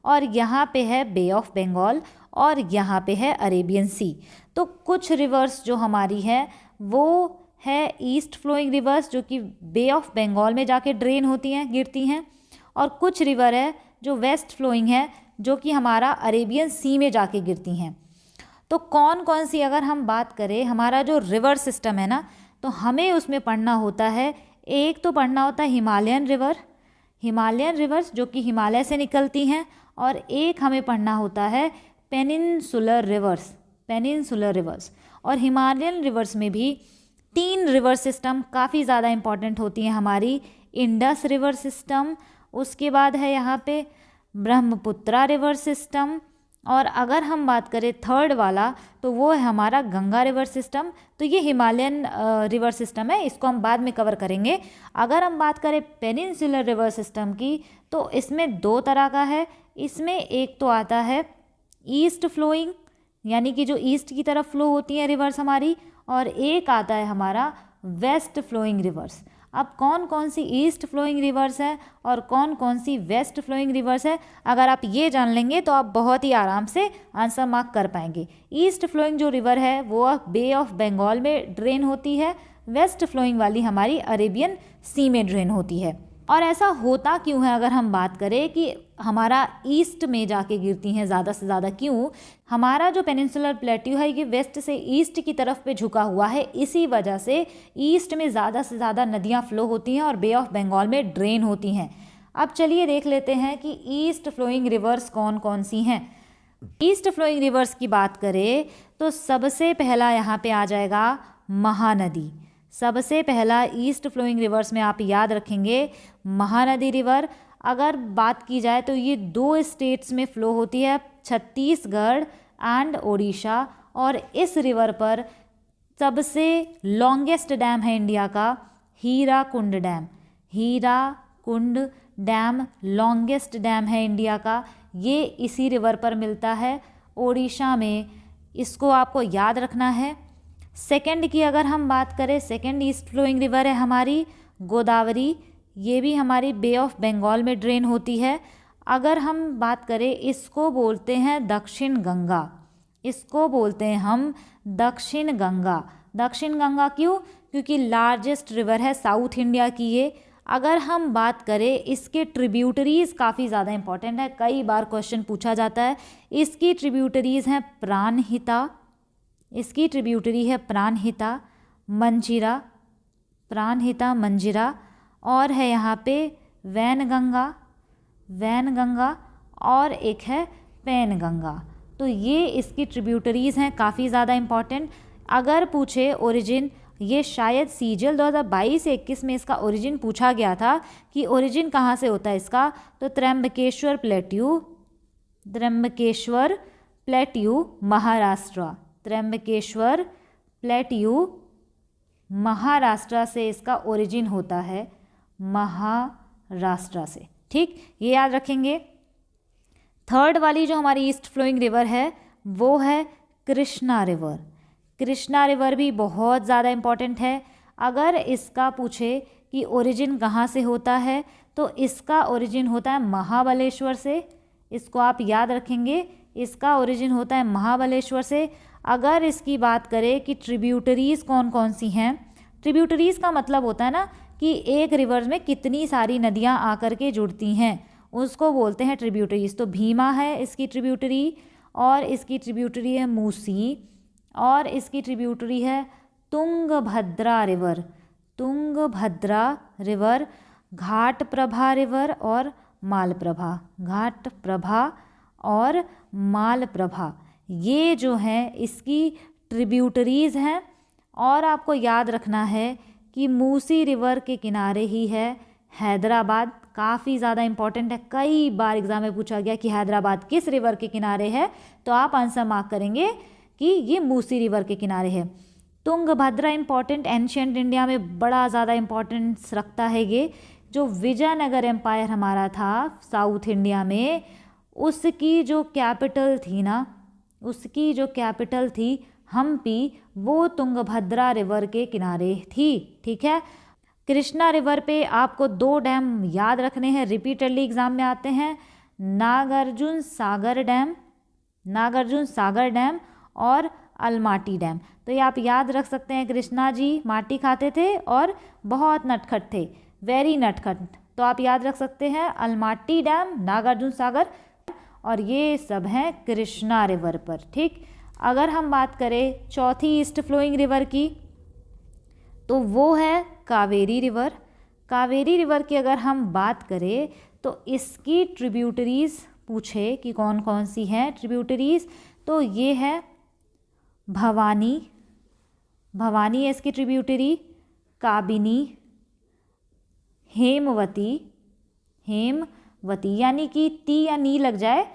और यहाँ पे है बे ऑफ बंगाल, और यहाँ पे है अरेबियन सी। तो कुछ रिवर्स जो हमारी है वो है ईस्ट फ्लोइंग रिवर्स जो कि बे ऑफ बंगाल में जाके ड्रेन होती हैं, गिरती हैं, और कुछ रिवर है जो वेस्ट फ्लोइंग है जो कि हमारा अरेबियन सी में जाके गिरती हैं। तो कौन कौन सी, अगर हम बात करें हमारा जो रिवर सिस्टम है ना, तो हमें उसमें पढ़ना होता है, एक तो पढ़ना होता है हिमालयन रिवर्स जो कि हिमालय से निकलती हैं, और एक हमें पढ़ना होता है पेनिनसुलर रिवर्स। और हिमालयन रिवर्स में भी 3 रिवर सिस्टम काफ़ी ज़्यादा इम्पॉर्टेंट होती हैं हमारी। इंडस रिवर सिस्टम, उसके बाद है यहाँ पे ब्रह्मपुत्रा रिवर सिस्टम, और अगर हम बात करें थर्ड वाला तो वो है हमारा गंगा रिवर सिस्टम। तो ये हिमालयन रिवर सिस्टम है, इसको हम बाद में कवर करेंगे। अगर हम बात करें पेनिनसुलर रिवर सिस्टम की तो इसमें 2 तरह का है। इसमें एक तो आता है ईस्ट फ्लोइंग, यानी कि जो ईस्ट की तरफ फ्लो होती हैं रिवर्स हमारी, और एक आता है हमारा वेस्ट फ्लोइंग रिवर्स। अब कौन कौन सी ईस्ट फ्लोइंग रिवर्स है और कौन कौन सी वेस्ट फ्लोइंग रिवर्स है, अगर आप ये जान लेंगे तो आप बहुत ही आराम से आंसर मार्क कर पाएंगे। ईस्ट फ्लोइंग जो रिवर है वो बे ऑफ बंगाल में ड्रेन होती है, वेस्ट फ्लोइंग वाली हमारी अरेबियन सी में ड्रेन होती है। और ऐसा होता क्यों है, अगर हम बात करें कि हमारा ईस्ट में जाके गिरती हैं ज़्यादा से ज़्यादा, क्यों? हमारा जो पेनिनसुलर प्लेट्यू है ये वेस्ट से ईस्ट की तरफ पे झुका हुआ है, इसी वजह से ईस्ट में ज़्यादा से ज़्यादा नदियाँ फ्लो होती हैं और बे ऑफ बंगाल में ड्रेन होती हैं। अब चलिए देख लेते हैं कि ईस्ट फ्लोइंग रिवर्स कौन कौन सी हैं। ईस्ट फ्लोइंग रिवर्स की बात करें तो सबसे पहला यहाँ पे आ जाएगा महानदी। सबसे पहला ईस्ट फ्लोइंग रिवर्स में आप याद रखेंगे महानदी रिवर। अगर बात की जाए तो ये 2 स्टेट्स में फ़्लो होती है, छत्तीसगढ़ एंड ओडिशा, और इस रिवर पर सबसे लॉन्गेस्ट डैम है इंडिया का हीराकुंड डैम लॉन्गेस्ट डैम है इंडिया का, ये इसी रिवर पर मिलता है ओडिशा में, इसको आपको याद रखना है। सेकंड की अगर हम बात करें, सेकंड ईस्ट फ्लोइंग रिवर है हमारी गोदावरी, ये भी हमारी बे ऑफ बंगाल में ड्रेन होती है। अगर हम बात करें, इसको बोलते हैं दक्षिण गंगा, इसको बोलते हैं हम दक्षिण गंगा। दक्षिण गंगा क्यों? क्योंकि लार्जेस्ट रिवर है साउथ इंडिया की ये। अगर हम बात करें इसके ट्रिब्यूटरीज़ काफ़ी ज़्यादा इंपॉर्टेंट है, कई बार क्वेश्चन पूछा जाता है। इसकी ट्रिब्यूटरीज़ हैं प्राणहिता, इसकी ट्रिब्यूटरी है प्राणहिता मंजिरा, और है यहाँ पे वैनगंगा, और एक है पैनगंगा। तो ये इसकी ट्रिब्यूटरीज़ हैं काफ़ी ज़्यादा इम्पॉर्टेंट। अगर पूछे ओरिजिन, ये शायद सीजीएल 2022-21 में इसका ओरिजिन पूछा गया था कि ओरिजिन कहाँ से होता है इसका, तो त्र्यंबकेश्वर प्लेट्यू महाराष्ट्र से इसका ओरिजिन होता है, महाराष्ट्र से। ठीक, ये याद रखेंगे। थर्ड वाली जो हमारी ईस्ट फ्लोइंग रिवर है वो है कृष्णा रिवर भी बहुत ज़्यादा इम्पॉर्टेंट है। अगर इसका पूछे कि ओरिजिन कहाँ से होता है तो इसका ओरिजिन होता है महाबलेश्वर से, इसको आप याद रखेंगे, इसका ओरिजिन होता है महाबलेश्वर से। अगर इसकी बात करें कि ट्रिब्यूटरीज़ कौन कौन सी हैं, ट्रिब्यूटरीज़ का मतलब होता है ना कि एक रिवर में कितनी सारी नदियाँ आकर के जुड़ती हैं, उसको बोलते हैं ट्रिब्यूटरीज़। तो भीमा है इसकी ट्रिब्यूटरी, और इसकी ट्रिब्यूटरी है मूसी, और इसकी ट्रिब्यूटरी है तुंगभद्रा रिवर, घाटप्रभा रिवर और मालप्रभा, ये जो हैं इसकी ट्रिब्यूटरीज़ हैं। और आपको याद रखना है कि मूसी रिवर के किनारे ही है हैदराबाद, काफ़ी ज़्यादा इंपॉर्टेंट है, कई बार एग्जाम में पूछा गया कि हैदराबाद किस रिवर के किनारे है, तो आप आंसर मार्क करेंगे कि ये मूसी रिवर के किनारे है। तुंगभद्रा इंपॉर्टेंट, एंशियंट इंडिया में बड़ा ज़्यादा इंपॉर्टेंस रखता है ये। जो विजयनगर एम्पायर हमारा था साउथ इंडिया में, उसकी जो कैपिटल थी हम्पी, वो तुंगभद्रा रिवर के किनारे थी। ठीक है, कृष्णा रिवर पे आपको 2 डैम याद रखने हैं, रिपीटेडली एग्जाम में आते हैं, नागार्जुन सागर नागार्जुन सागर डैम और अलमाटी डैम। तो ये आप याद रख सकते हैं, कृष्णा जी माटी खाते थे और बहुत नटखट थे, वेरी नटखट। तो आप याद रख सकते हैं अलमाटी डैम, नागार्जुन सागर, और ये सब हैं कृष्णा रिवर पर। ठीक, अगर हम बात करें चौथी ईस्ट फ्लोइंग रिवर की, तो वो है कावेरी रिवर। कावेरी रिवर की अगर हम बात करें तो इसकी ट्रिब्यूटरीज पूछे कि कौन कौन सी हैं ट्रिब्यूटरीज, तो ये है भवानी, भवानी है इसकी ट्रिब्यूटरी, काबिनी, हेमवती, हेमवती यानी कि ती या नी लग जाए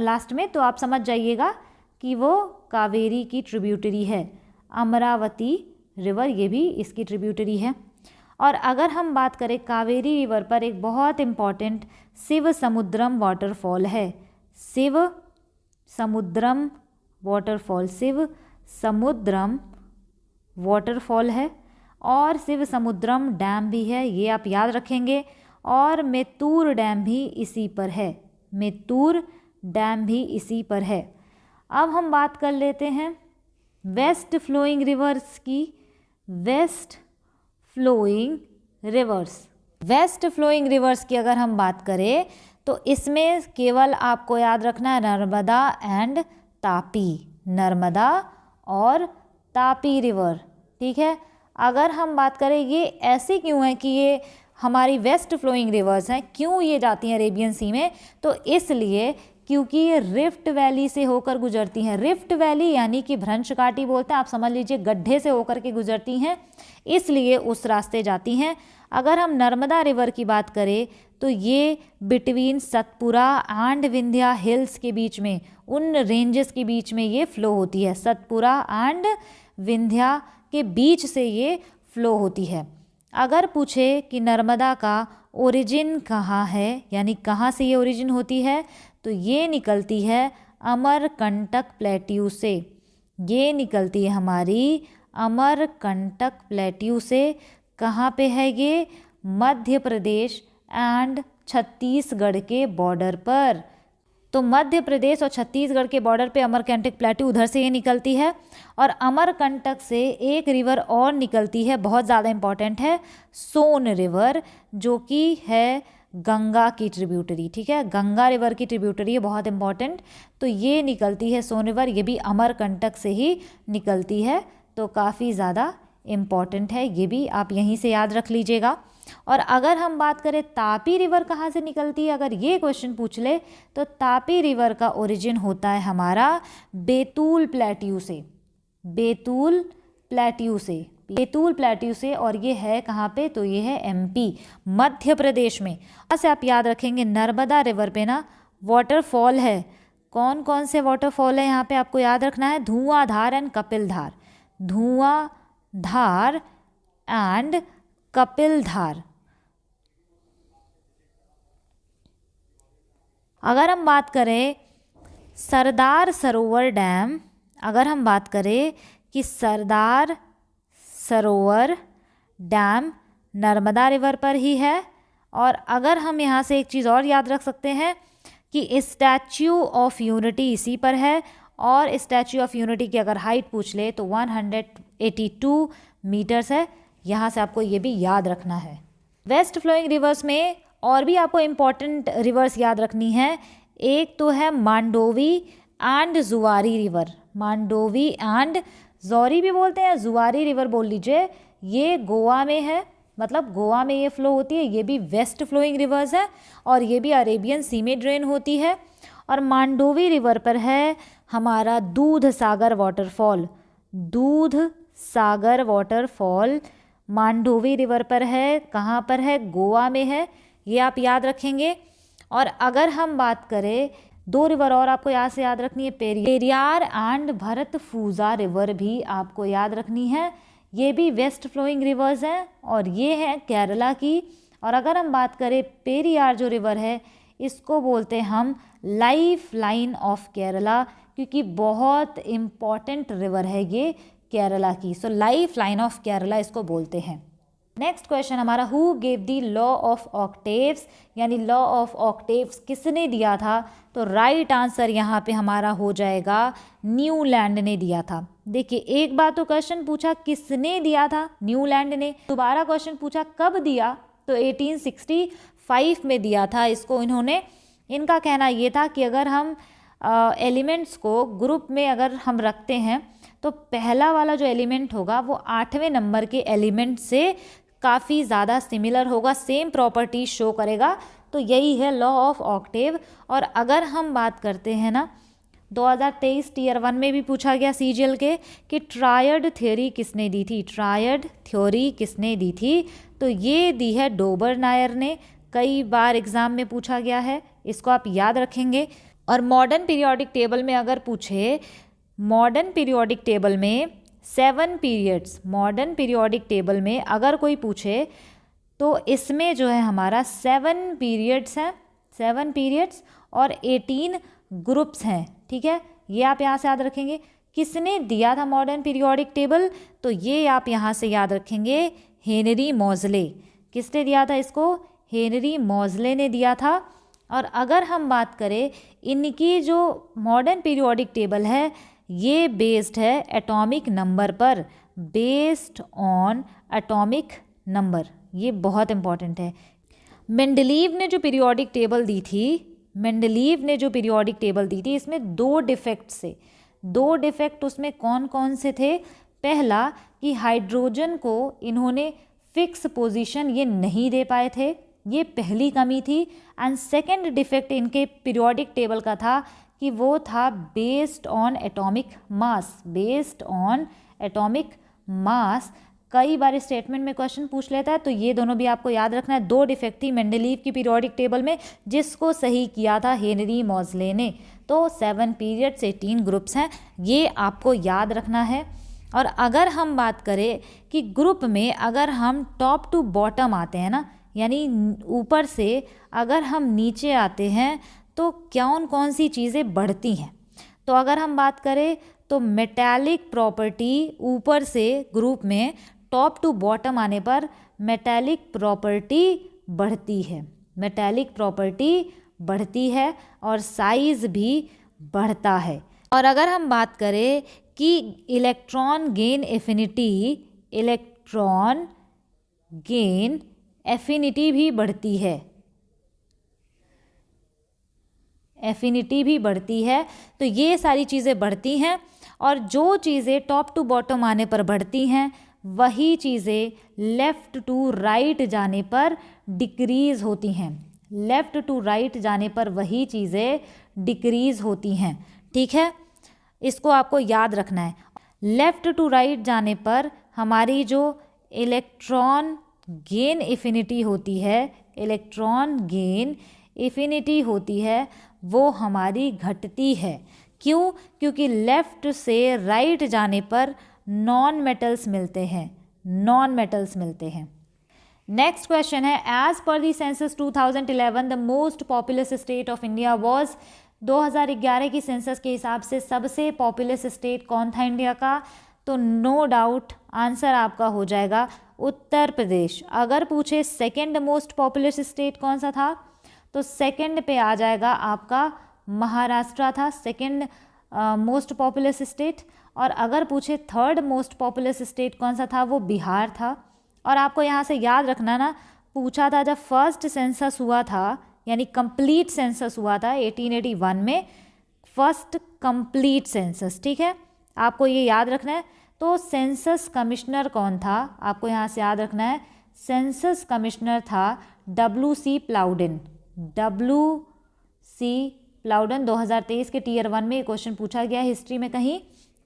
लास्ट में तो आप समझ जाइएगा कि वो कावेरी की ट्रिब्यूटरी है। अमरावती रिवर ये भी इसकी ट्रिब्यूटरी है। और अगर हम बात करें कावेरी रिवर पर एक बहुत इम्पॉर्टेंट शिव समुद्रम वाटरफॉल है, शिव समुद्रम वाटरफॉल, शिव समुद्रम वाटरफॉल है, और शिव समुद्रम डैम भी है, ये आप याद रखेंगे। और मेत्तूर डैम भी इसी पर है, मेत्तूर डैम भी इसी पर है। अब हम बात कर लेते हैं वेस्ट फ्लोइंग रिवर्स की, west flowing rivers. West flowing rivers की अगर हम बात करें तो इसमें केवल आपको याद रखना है नर्मदा एंड तापी, नर्मदा और तापी रिवर। ठीक है, अगर हम बात करें ये ऐसे क्यों है कि ये हमारी वेस्ट फ्लोइंग रिवर्स हैं, क्यों ये जाती हैं अरेबियन सी में, तो इसलिए क्योंकि ये रिफ्ट वैली से होकर गुजरती हैं। रिफ्ट वैली यानी कि भ्रंश घाटी बोलते हैं, आप समझ लीजिए गड्ढे से होकर के गुजरती हैं, इसलिए उस रास्ते जाती हैं। अगर हम नर्मदा रिवर की बात करें तो ये between Satpura and Vindhya hills के बीच में, उन रेंजेस के बीच में ये फ्लो होती है, सतपुरा एंड विंध्या के बीच से ये फ्लो होती है। अगर पूछे कि नर्मदा का ओरिजिन कहाँ है, यानी कहाँ से ये ओरिजिन होती है, तो ये निकलती है अमरकंटक प्लेट्यू से, ये निकलती है हमारी अमरकंटक प्लेट्यू से। कहाँ पे है ये? मध्य प्रदेश एंड छत्तीसगढ़ के बॉर्डर पर। तो मध्य प्रदेश और छत्तीसगढ़ के बॉर्डर पे अमरकंटक प्लेट्यू, उधर से ये निकलती है। और अमरकंटक से एक रिवर और निकलती है, बहुत ज़्यादा इम्पॉर्टेंट है, सोन रिवर, जो कि है गंगा की ट्रिब्यूटरी। ठीक है, गंगा रिवर की ट्रिब्यूटरी है, बहुत इंपॉर्टेंट। तो ये निकलती है सोन रिवर, ये भी अमरकंटक से ही निकलती है, तो काफ़ी ज़्यादा इम्पॉर्टेंट है, ये भी आप यहीं से याद रख लीजिएगा। और अगर हम बात करें तापी रिवर कहाँ से निकलती है, अगर ये क्वेश्चन पूछ ले तो तापी रिवर का ओरिजिन होता है हमारा बैतूल प्लेट्यू से, बैतूल प्लेट्यू से, बैतूल प्लेट्यू से। और ये है कहाँ पे? तो ये है एमपी, मध्य प्रदेश में। ऐसे आप याद रखेंगे नर्मदा रिवर पे ना वाटरफॉल है, कौन कौन से वाटरफॉल है यहाँ पे आपको याद रखना है? धुआंधार and Kapildhar, Dhuandhar and Kapildhar. अगर हम बात करें सरदार सरोवर डैम, अगर हम बात करें कि सरदार सरोवर डैम नर्मदा रिवर पर ही है। और अगर हम यहाँ से एक चीज़ और याद रख सकते हैं कि स्टैच्यू ऑफ यूनिटी इसी पर है, और स्टैच्यू ऑफ यूनिटी की अगर हाइट पूछ ले तो 182 मीटर्स है, यहाँ से आपको ये भी याद रखना है। वेस्ट फ्लोइंग रिवर्स में और भी आपको इम्पॉर्टेंट रिवर्स याद रखनी है, एक तो है मांडोवी एंड जुआरी रिवर, मांडोवी एंड जौरी भी बोलते हैं, जुआरी रिवर बोल लीजिए, ये गोवा में है, मतलब गोवा में ये फ्लो होती है, ये भी वेस्ट फ्लोइंग रिवर्स है और ये भी अरेबियन सी में ड्रेन होती है। और मांडोवी रिवर पर है हमारा दूध सागर वाटरफॉल, दूध सागर वाटरफॉल मांडोवी रिवर पर है, कहाँ पर है? गोवा में है, ये आप याद रखेंगे। और अगर हम बात करें दो रिवर और आपको यहाँ से याद रखनी है, पेरियार एंड भरतफूजा रिवर भी आपको याद रखनी है, ये भी वेस्ट फ्लोइंग रिवर्स हैं और ये हैं केरला की। और अगर हम बात करें पेरियार जो रिवर है, इसको बोलते हैं हम लाइफ लाइन ऑफ केरला, क्योंकि बहुत इम्पॉर्टेंट रिवर है ये केरला की, so life line of Kerala इसको बोलते हैं। नेक्स्ट क्वेश्चन हमारा, who gave the law of octaves, यानी लॉ ऑफ ऑक्टेव्स किसने दिया था? तो राइट आंसर यहाँ पे हमारा हो जाएगा न्यूलैंड ने दिया था। देखिए, एक बार तो क्वेश्चन पूछा किसने दिया था, न्यूलैंड ने। दोबारा क्वेश्चन पूछा कब दिया, तो 1865 में दिया था इसको इन्होंने। इनका कहना ये था कि अगर हम एलिमेंट्स को ग्रुप में अगर हम रखते हैं तो पहला वाला जो एलिमेंट होगा वो 8वें नंबर के एलिमेंट से काफ़ी ज़्यादा सिमिलर होगा, सेम प्रॉपर्टी शो करेगा। तो यही है लॉ ऑफ ऑक्टेव। और अगर हम बात करते हैं ना, 2023 टीयर 1 में भी पूछा गया सीजीएल के कि ट्रायड थ्योरी किसने दी थी, ट्रायड थ्योरी किसने दी थी? तो ये दी है डोबरनायर ने। कई बार एग्जाम में पूछा गया है, इसको आप याद रखेंगे। और मॉडर्न पीरियोडिक टेबल में अगर पूछे, मॉडर्न पीरियोडिक टेबल में 7 पीरियड्स, मॉडर्न पीरियोडिक टेबल में अगर कोई पूछे तो इसमें जो है हमारा 7 पीरियड्स हैं, 7 पीरियड्स और 18 ग्रुप्स हैं। ठीक है, ये आप यहाँ से याद रखेंगे। किसने दिया था मॉडर्न पीरियोडिक टेबल? तो ये आप यहाँ से याद रखेंगे, हेनरी मॉजले। किसने दिया था इसको? हेनरी मॉजले ने दिया था। और अगर हम बात करें, इनकी जो मॉडर्न पीरियोडिक टेबल है ये बेस्ड है एटॉमिक नंबर पर, बेस्ड ऑन एटॉमिक नंबर। ये बहुत इंपॉर्टेंट है। मेंडलीव ने जो पीरियोडिक टेबल दी थी, मेंडलीव ने जो पीरियोडिक टेबल दी थी, इसमें 2 डिफेक्ट से, 2 डिफेक्ट उसमें कौन कौन से थे? पहला कि हाइड्रोजन को इन्होंने फिक्स पोजीशन ये नहीं दे पाए थे, ये पहली कमी थी। एंड सेकंड डिफेक्ट इनके पीरियोडिक टेबल का था कि वो था based on atomic mass, based on atomic mass. कई बार स्टेटमेंट में क्वेश्चन पूछ लेता है, तो ये दोनों भी आपको याद रखना है। 2 डिफेक्ट थी मेंडलीव की पीरियोडिक टेबल में, जिसको सही किया था हेनरी मॉजले ने। तो 7 पीरियड्स, 18 ग्रुप्स हैं, ये आपको याद रखना है। और अगर हम बात करें कि ग्रुप में अगर हम टॉप टू बॉटम आते हैं ना, यानी ऊपर से अगर हम नीचे आते हैं तो कौन कौन सी चीज़ें बढ़ती हैं? तो अगर हम बात करें तो मेटालिक प्रॉपर्टी ऊपर से ग्रुप में टॉप टू बॉटम आने पर मेटालिक प्रॉपर्टी बढ़ती है, मेटालिक प्रॉपर्टी बढ़ती है और साइज भी बढ़ता है। और अगर हम बात करें कि electron gain affinity, electron gain affinity भी बढ़ती है, एफिनिटी भी बढ़ती है। तो ये सारी चीज़ें बढ़ती हैं। और जो चीज़ें टॉप टू बॉटम आने पर बढ़ती हैं वही चीज़ें लेफ़्ट टू राइट जाने पर डिक्रीज़ होती हैं, लेफ़्ट टू राइट जाने पर वही चीज़ें डिक्रीज़ होती हैं। ठीक है, इसको आपको याद रखना है। लेफ़्ट टू राइट जाने पर हमारी जो इलेक्ट्रॉन गेन एफिनिटी होती है, इलेक्ट्रॉन गेन एफिनिटी होती है, वो हमारी घटती है। क्यों? क्योंकि लेफ़्ट से राइट जाने पर नॉन मेटल्स मिलते हैं, नॉन मेटल्स मिलते हैं। नेक्स्ट क्वेश्चन है, as per the census 2011 the most populous state of India was. 2011 की सेंसस के हिसाब से सबसे पॉपुलस स्टेट कौन था इंडिया का? तो नो डाउट आंसर आपका हो जाएगा उत्तर प्रदेश। अगर पूछे सेकंड मोस्ट पॉपुलस स्टेट कौन सा था, तो सेकंड पे आ जाएगा आपका महाराष्ट्र था, सेकंड मोस्ट पॉपुलस स्टेट। और अगर पूछे थर्ड मोस्ट पॉपुलस स्टेट कौन सा था, वो बिहार था। और आपको यहाँ से याद रखना ना, पूछा था जब फर्स्ट सेंसस हुआ था, यानी कंप्लीट सेंसस हुआ था 1881 में, फर्स्ट कंप्लीट सेंसस। ठीक है, आपको ये याद रखना है। तो सेंसस कमिश्नर कौन था, आपको यहाँ से याद रखना है, सेंसस कमिश्नर था WC प्लाउडेन, WC प्लाउडेन। 2023 के टीयर 1 में क्वेश्चन पूछा गया हिस्ट्री में कहीं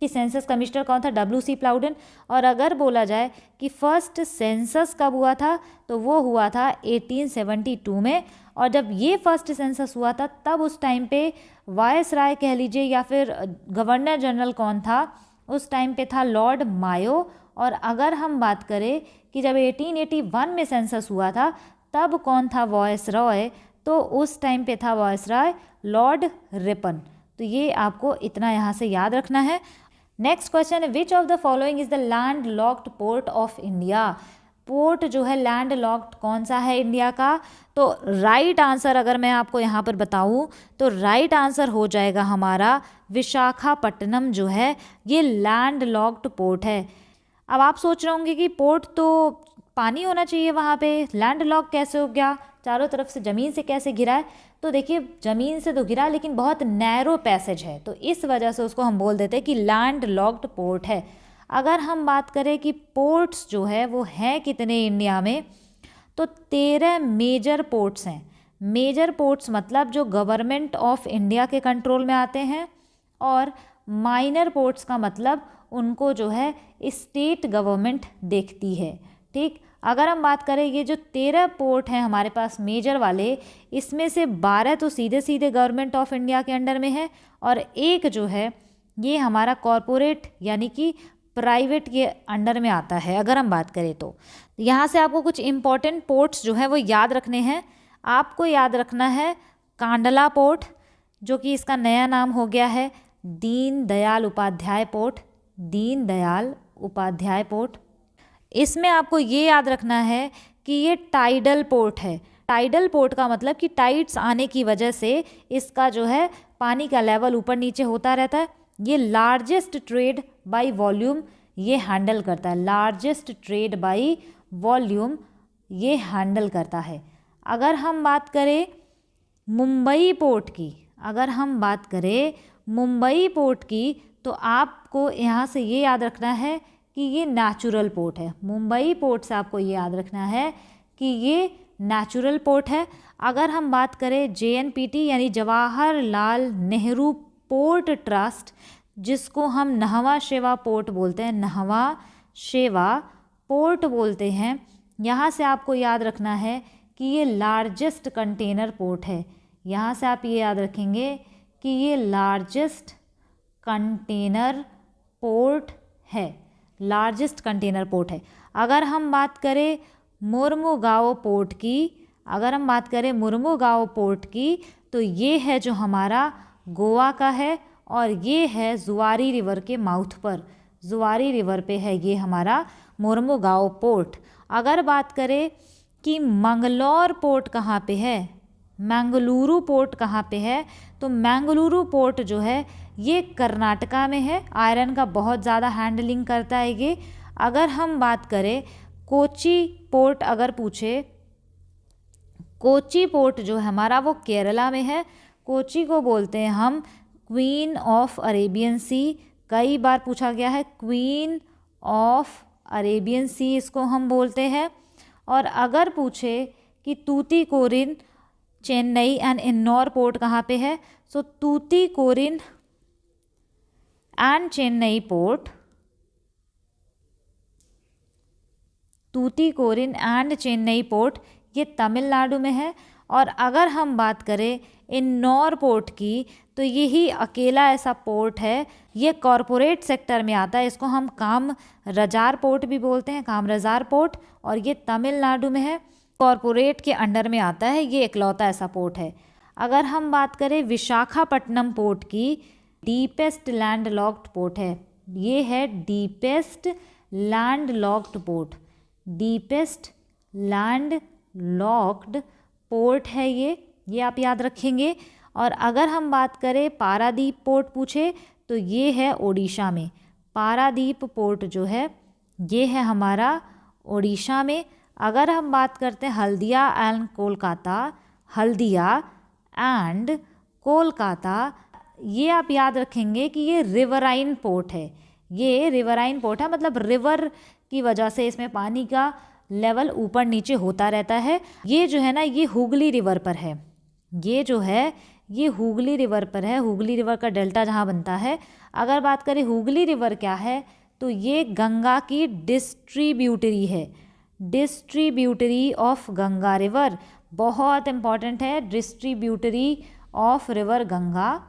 कि सेंसस कमिश्नर कौन था, WC प्लाउडेन। और अगर बोला जाए कि फर्स्ट सेंसस कब हुआ था, तो वो हुआ था 1872 में। और जब ये फर्स्ट सेंसस हुआ था तब उस टाइम पे वायसराय कह लीजिए या फिर गवर्नर जनरल कौन था, उस टाइम पे था लॉर्ड मायो। और अगर हम बात करें कि जब 1881 में सेंसस हुआ था तब कौन था वायसरॉय, तो उस टाइम पे था वायसरॉय लॉर्ड रिपन। तो ये आपको इतना यहाँ से याद रखना है। नेक्स्ट क्वेश्चन है, which of the following is the land locked port of India. Port जो है लैंड लॉक्ड कौन सा है इंडिया का? तो राइट आंसर अगर मैं आपको यहाँ पर बताऊँ तो राइट आंसर हो जाएगा हमारा विशाखापट्टनम जो है ये लैंड लॉक्ड पोर्ट है। अब आप सोच रहे होंगे कि पोर्ट तो पानी होना चाहिए वहाँ पे, लैंड लॉक कैसे हो गया, चारों तरफ से ज़मीन से कैसे घिरा है? तो देखिए ज़मीन से तो घिरा लेकिन बहुत नैरो पैसेज है, तो इस वजह से उसको हम बोल देते हैं कि लैंड लॉक्ड पोर्ट है। अगर हम बात करें कि पोर्ट्स जो है वो हैं कितने इंडिया में, तो 13 मेजर पोर्ट्स हैं। मेजर पोर्ट्स मतलब जो गवर्नमेंट ऑफ इंडिया के कंट्रोल में आते हैं, और माइनर पोर्ट्स का मतलब उनको जो है स्टेट गवर्नमेंट देखती है। ठीक, अगर हम बात करें ये जो 13 पोर्ट हैं हमारे पास मेजर वाले, इसमें से 12 तो सीधे सीधे गवर्नमेंट ऑफ इंडिया के अंडर में है, और एक जो है ये हमारा कॉरपोरेट यानी कि प्राइवेट के अंडर में आता है। अगर हम बात करें तो यहाँ से आपको कुछ इम्पॉर्टेंट पोर्ट्स जो है वो याद रखने हैं। आपको याद रखना है कांडला पोर्ट, जो कि इसका नया नाम हो गया है दीन दयाल उपाध्याय पोर्ट। दीन दयाल उपाध्याय पोर्ट, इसमें आपको ये याद रखना है कि ये टाइडल पोर्ट है। टाइडल पोर्ट का मतलब कि टाइड्स आने की वजह से इसका जो है पानी का लेवल ऊपर नीचे होता रहता है। ये लार्जेस्ट ट्रेड बाय वॉल्यूम ये हैंडल करता है, लार्जेस्ट ट्रेड बाय वॉल्यूम ये हैंडल करता है। अगर हम बात करें मुंबई पोर्ट की, अगर हम बात करें मुंबई पोर्ट की, तो आपको यहाँ से ये याद रखना है कि ये नेचुरल पोर्ट है। मुंबई पोर्ट से आपको ये याद रखना है कि ये नेचुरल पोर्ट है। अगर हम बात करें JNPT यानी जवाहरलाल नेहरू पोर्ट ट्रस्ट, जिसको हम नहवा शेवा पोर्ट बोलते हैं, नहवा शेवा पोर्ट बोलते हैं, यहाँ से आपको याद रखना है कि ये लार्जेस्ट कंटेनर पोर्ट है। यहाँ से आप ये याद रखेंगे कि ये लार्जेस्ट कंटेनर पोर्ट है, लार्जेस्ट कंटेनर पोर्ट है। अगर हम बात करें मुर्मुगाओ पोर्ट की, अगर हम बात करें मुर्मुगाओ पोर्ट की, तो ये है जो हमारा गोवा का है, और ये है जुआरी रिवर के माउथ पर, जुआरी रिवर पे है ये हमारा मुर्मुगाओ पोर्ट। अगर बात करें कि मंगलौर पोर्ट कहाँ पे है, मंगलुरु पोर्ट कहाँ पे है, तो मंगलुरु पोर्ट जो है ये कर्नाटका में है। आयरन का बहुत ज़्यादा हैंडलिंग करता है ये। अगर हम बात करें कोची पोर्ट, अगर पूछे, कोची पोर्ट जो है हमारा वो केरला में है। कोची को बोलते हैं हम क्वीन ऑफ अरेबियन सी, कई बार पूछा गया है, क्वीन ऑफ अरेबियन सी इसको हम बोलते हैं। और अगर पूछे कि तूतीकोरिन, चेन्नई एंड इन्नौर पोर्ट कहाँ पे है, so Tuticorin and Chennai port, Tuticorin and Chennai port ये तमिलनाडु में है। और अगर हम बात करें इन्नौर पोर्ट की, तो यही अकेला ऐसा पोर्ट है, ये कॉरपोरेट सेक्टर में आता है, इसको हम कामरजार पोर्ट भी बोलते हैं, कामरजार पोर्ट, और ये तमिलनाडु में है, कॉरपोरेट के अंडर में आता है, ये इकलौता ऐसा पोर्ट है। अगर हम बात करें विशाखापट्टनम पोर्ट की, डीपेस्ट लैंड लॉक्ड पोर्ट है, ये है deepest land locked port, deepest land locked port है ये आप याद रखेंगे। और अगर हम बात करें पारादीप पोर्ट पूछे, तो ये है ओडिशा में, पारादीप पोर्ट जो है ये है हमारा ओडिशा में। अगर हम बात करते हैं हल्दिया एंड कोलकाता, हल्दिया एंड कोलकाता, ये आप याद रखेंगे कि ये रिवराइन पोर्ट है, ये रिवराइन पोर्ट है, मतलब रिवर की वजह से इसमें पानी का लेवल ऊपर नीचे होता रहता है। ये जो है ना ये हुगली रिवर पर है, ये जो है ये हुगली रिवर पर है, हुगली रिवर का डेल्टा जहाँ बनता है। अगर बात करें हुगली रिवर क्या है, तो ये गंगा की डिस्ट्रीब्यूटरी है, डिस्ट्रीब्यूटरी ऑफ गंगा रिवर, बहुत इंपॉर्टेंट है, distributary of river Ganga.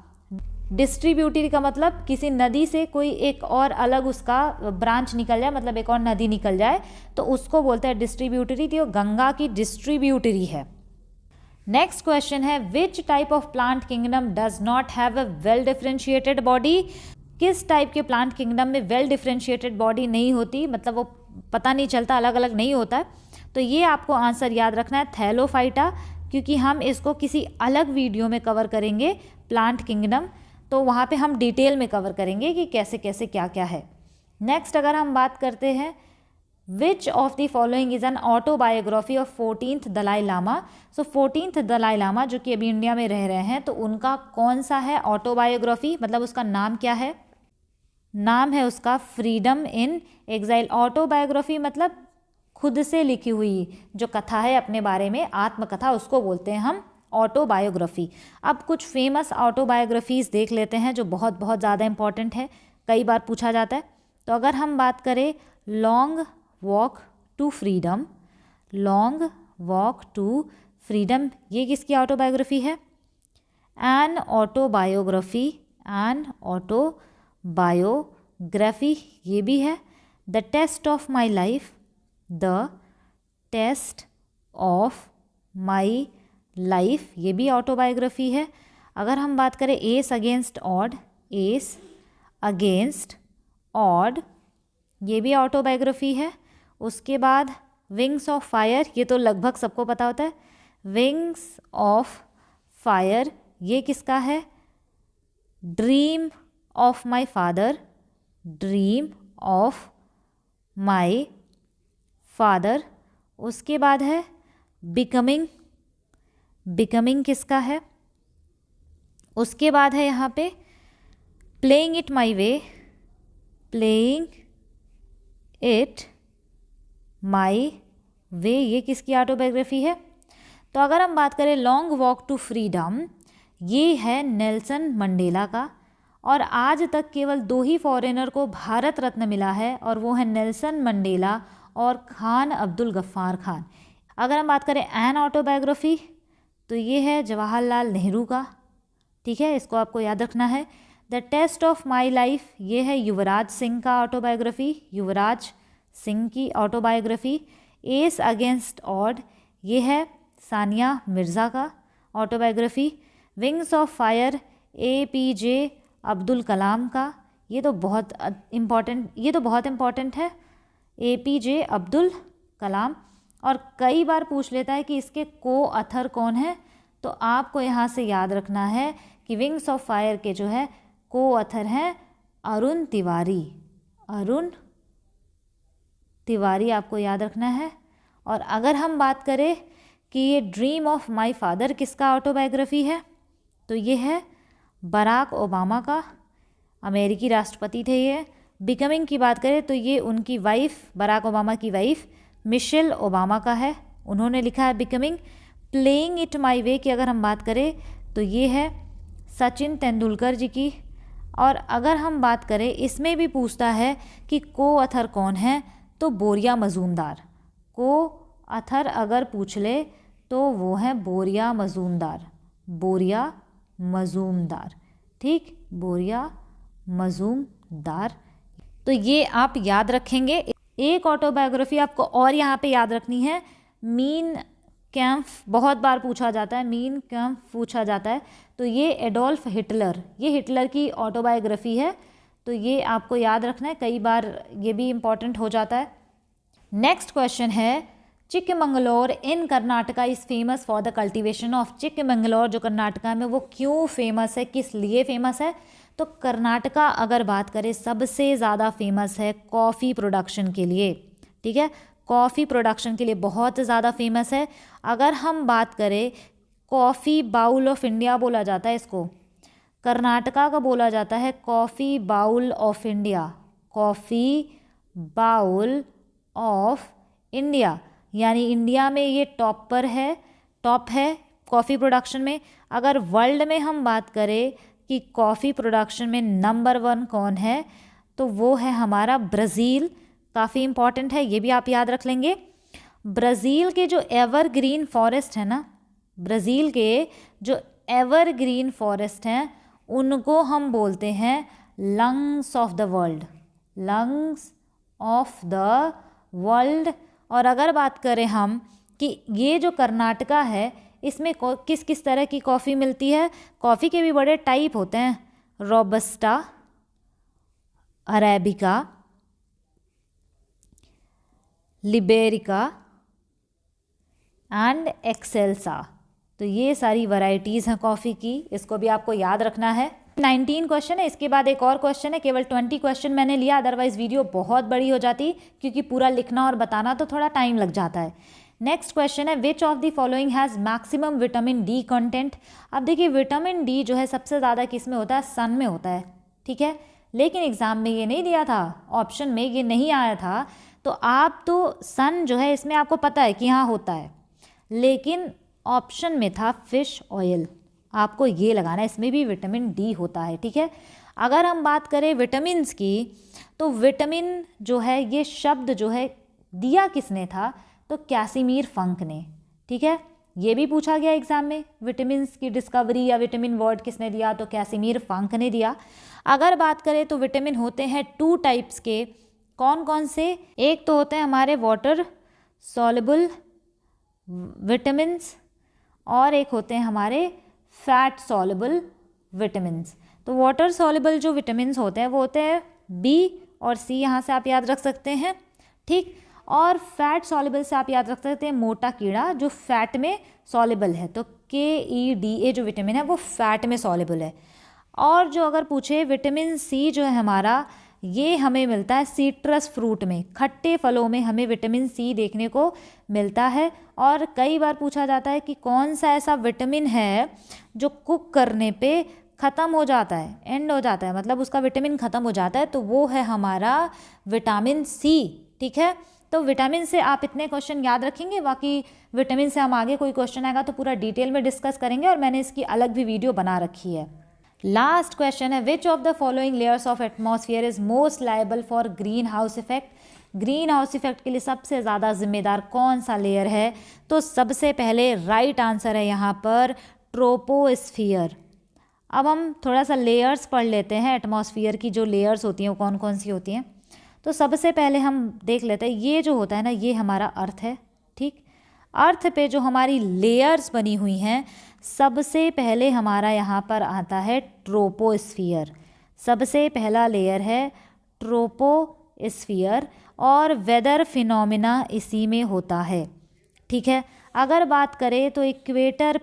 Distributary का मतलब किसी नदी से कोई एक और अलग उसका ब्रांच निकल जाए, मतलब एक और नदी निकल जाए, तो उसको बोलते हैं डिस्ट्रीब्यूटरी, तो गंगा की डिस्ट्रीब्यूटरी है। नेक्स्ट क्वेश्चन है which type of plant kingdom does not have a well differentiated body. किस टाइप के प्लांट किंगडम में वेल डिफरेंशिएटेड बॉडी नहीं होती, मतलब वो पता नहीं चलता, अलग अलग नहीं होता है। तो ये आपको आंसर याद रखना है, थैलोफाइटा, क्योंकि हम इसको किसी अलग वीडियो में कवर करेंगे, प्लांट किंगडम, तो वहाँ पे हम डिटेल में कवर करेंगे कि कैसे कैसे क्या क्या है। नेक्स्ट अगर हम बात करते हैं, which of the following is an autobiography of 14th Dalai Lama. So 14th Dalai Lama जो कि अभी इंडिया में रह रहे हैं, तो उनका कौन सा है ऑटोबायोग्राफी, मतलब उसका नाम क्या है? नाम है उसका फ्रीडम इन एग्जाइल। ऑटोबायोग्राफी मतलब खुद से लिखी हुई जो कथा है अपने बारे में, आत्मकथा, उसको बोलते हैं हम ऑटोबायोग्राफी। अब कुछ फेमस ऑटोबायोग्राफीज़ देख लेते हैं जो बहुत बहुत ज़्यादा इंपॉर्टेंट है, कई बार पूछा जाता है। तो अगर हम बात करें long walk to freedom, long walk to freedom, ये किसकी ऑटोबायोग्राफी है? एन ऑटोबायोग्राफी, एन ऑटोबायोग्राफी ये भी है। The test of my life, the test of my life ये भी ऑटोबायोग्राफी है। अगर हम बात करें ace against odd, ace against odd ये भी ऑटोबायोग्राफी है। उसके बाद विंग्स ऑफ फायर, ये तो लगभग सबको पता होता है, विंग्स ऑफ फायर ये किसका है? Dream of my father, dream of my father. उसके बाद है बिकमिंग, बिकमिंग किसका है? उसके बाद है यहाँ पे playing it my way, playing it my way ये किसकी ऑटोबायोग्राफी है? तो अगर हम बात करें लॉन्ग वॉक टू फ्रीडम, ये है नेल्सन मंडेला का, और आज तक केवल 2 ही फॉरेनर को भारत रत्न मिला है, और वो है नेल्सन मंडेला और खान अब्दुल गफ्फार खान। अगर हम बात करें एन ऑटोबायोग्राफी, तो ये है जवाहरलाल नेहरू का, ठीक है, इसको आपको याद रखना है। The test of my life ये है युवराज सिंह का ऑटोबायोग्राफी, युवराज सिंह की ऑटोबायोग्राफी। एस अगेंस्ट ऑड ये है सानिया मिर्ज़ा का autobiography. Wings of fire APJ Abdul Kalam का, ये तो बहुत इम्पॉर्टेंट है, APJ अब्दुल कलाम। और कई बार पूछ लेता है कि इसके को अथर कौन है, तो आपको यहाँ से याद रखना है कि विंग्स ऑफ फायर के जो है को अथर हैं अरुण तिवारी, अरुण तिवारी आपको याद रखना है। और अगर हम बात करें कि ये ड्रीम ऑफ माय फादर किसका ऑटोबायोग्राफी है, तो ये है बराक ओबामा का, अमेरिकी राष्ट्रपति थे ये। बिकमिंग की बात करें तो ये उनकी वाइफ, बराक ओबामा की वाइफ मिशेल ओबामा का है, उन्होंने लिखा है बिकमिंग। प्लेइंग इट माई वे की अगर हम बात करें तो ये है सचिन तेंदुलकर जी की। और अगर हम बात करें, इसमें भी पूछता है कि को अथर कौन है, तो बोरिया मजूमदार, को अथर अगर पूछ ले तो वो है बोरिया मजूमदार, बोरिया मजूमदार, ठीक, बोरिया मजूमदार। तो ये आप याद रखेंगे। एक ऑटोबायोग्राफी आपको और यहाँ पे याद रखनी है, मीन कैम्फ, बहुत बार पूछा जाता है, मीन कैम्फ पूछा जाता है, तो ये एडोल्फ हिटलर, ये हिटलर की ऑटोबायोग्राफी है, तो ये आपको याद रखना है, कई बार ये भी इम्पॉर्टेंट हो जाता है। नेक्स्ट क्वेश्चन है, Chikmagalur in Karnataka is famous for the cultivation of. Chikmagalur जो कर्नाटका में, वो क्यों फेमस है, किस लिए फेमस है? तो कर्नाटका अगर बात करें सबसे ज़्यादा फेमस है कॉफ़ी प्रोडक्शन के लिए, ठीक है, कॉफ़ी प्रोडक्शन के लिए बहुत ज़्यादा फेमस है। अगर हम बात करें, कॉफ़ी बाउल ऑफ इंडिया बोला जाता है इसको, कर्नाटका का बोला जाता है coffee bowl of India, coffee bowl of India, यानी इंडिया में ये टॉप है कॉफ़ी प्रोडक्शन में। अगर वर्ल्ड में हम बात करें कि कॉफ़ी प्रोडक्शन में नंबर 1 कौन है, तो वो है हमारा ब्राज़ील, काफ़ी इम्पॉर्टेंट है, ये भी आप याद रख लेंगे। ब्राज़ील के जो एवरग्रीन फॉरेस्ट है ना, ब्राज़ील के जो एवरग्रीन फॉरेस्ट हैं उनको हम बोलते हैं lungs of the world, lungs of the world. और अगर बात करें हम कि ये जो कर्नाटका है, इसमें किस किस तरह की कॉफ़ी मिलती है, कॉफ़ी के भी बड़े टाइप होते हैं, robusta, arabica, liberica and excelsa. तो ये सारी वैरायटीज़ हैं कॉफ़ी की, इसको भी आपको याद रखना है। 19 क्वेश्चन है, इसके बाद एक और क्वेश्चन है। केवल 20 क्वेश्चन मैंने लिया, अदरवाइज वीडियो बहुत बड़ी हो जाती, क्योंकि पूरा लिखना और बताना तो थोड़ा टाइम लग जाता है। नेक्स्ट क्वेश्चन है, which of the following has maximum vitamin D content. अब देखिए विटामिन डी जो है सबसे ज़्यादा किस में होता है, सन में होता है, ठीक है। लेकिन एग्जाम में ये नहीं दिया था, ऑप्शन में ये नहीं आया था, तो आप तो सन जो है इसमें आपको पता है कि हाँ होता है, लेकिन ऑप्शन में था फिश ऑयल, आपको ये लगाना है, इसमें भी विटामिन डी होता है, ठीक है। अगर हम बात करें विटामिन्स की, तो विटामिन जो है ये शब्द जो है दिया किसने था, तो कैसिमीर फंक ने, ठीक है। ये भी पूछा गया एग्जाम में, विटामिन्स की डिस्कवरी या विटामिन वर्ड किसने दिया, तो कैसिमीर फंक ने दिया। अगर बात करें तो विटामिन होते हैं 2 टाइप्स के, कौन कौन से, एक तो होते हैं हमारे वाटर सॉल्युबल विटामिन्स और एक होते हैं हमारे फैट सॉल्युबल विटामिन्स। तो वाटर सॉल्युबल जो विटामिन्स होते हैं वो होते हैं बी और सी, यहाँ से आप याद रख सकते हैं, ठीक। और फैट सॉल्युबल से आप याद रख सकते हैं मोटा कीड़ा, जो फैट में सॉल्युबल है, तो KEDA जो विटामिन है वो फैट में सॉल्युबल है। और जो अगर पूछे विटामिन सी जो है हमारा, ये हमें मिलता है सीट्रस फ्रूट में, खट्टे फलों में हमें विटामिन सी देखने को मिलता है। और कई बार पूछा जाता है कि कौन सा ऐसा विटामिन है जो कुक करने पे ख़त्म हो जाता है, एंड हो जाता है, मतलब उसका विटामिन ख़त्म हो जाता है, तो वो है हमारा विटामिन सी, ठीक है। तो विटामिन से आप इतने क्वेश्चन याद रखेंगे, बाकी विटामिन से हम आगे कोई क्वेश्चन आएगा तो पूरा डिटेल में डिस्कस करेंगे, और मैंने इसकी अलग भी वीडियो बना रखी है। लास्ट क्वेश्चन है, which of the following layers of atmosphere is most liable for green house effect. Green house effect के लिए सबसे ज़्यादा जिम्मेदार कौन सा लेयर है, तो सबसे पहले राइट आंसर है यहाँ पर ट्रोपोस्फियर। अब हम थोड़ा सा लेयर्स पढ़ लेते हैं, एटमॉस्फेयर की जो लेयर्स होती हैं वो कौन कौन सी होती हैं। तो सबसे पहले हम देख लेते हैं, ये जो होता है ना, ये हमारा अर्थ है, ठीक। अर्थ पे जो हमारी लेयर्स बनी हुई हैं, सबसे पहले हमारा यहाँ पर आता है ट्रोपोस्फियर, सबसे पहला लेयर है ट्रोपोस्फियर, और वेदर फिनोमिना इसी में होता है, ठीक है। अगर बात करें तो इक्वेटर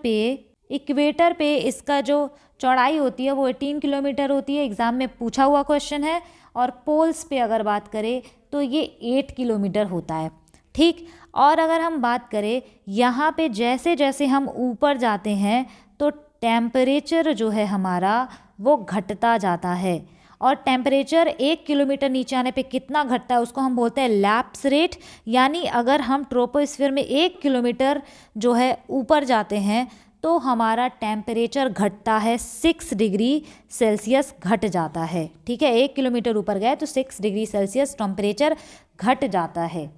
पे इसका जो चौड़ाई होती है वो 18 किलोमीटर होती है, एग्ज़ाम में पूछा हुआ क्वेश्चन है। और पोल्स पे अगर बात करें तो ये 8 किलोमीटर होता है, ठीक। और अगर हम बात करें यहाँ पे, जैसे जैसे हम ऊपर जाते हैं तो टेम्परेचर जो है हमारा वो घटता जाता है, और टेम्परेचर 1 किलोमीटर नीचे आने पे कितना घटता है उसको हम बोलते हैं लैप्स रेट। यानी अगर हम ट्रोपोस्फीयर में 1 किलोमीटर जो है ऊपर जाते हैं तो हमारा टेम्परेचर घटता है 6 डिग्री सेल्सियस घट जाता है, ठीक है। 1 किलोमीटर ऊपर गए तो 6 डिग्री सेल्सियस टेम्परेचर घट जाता है।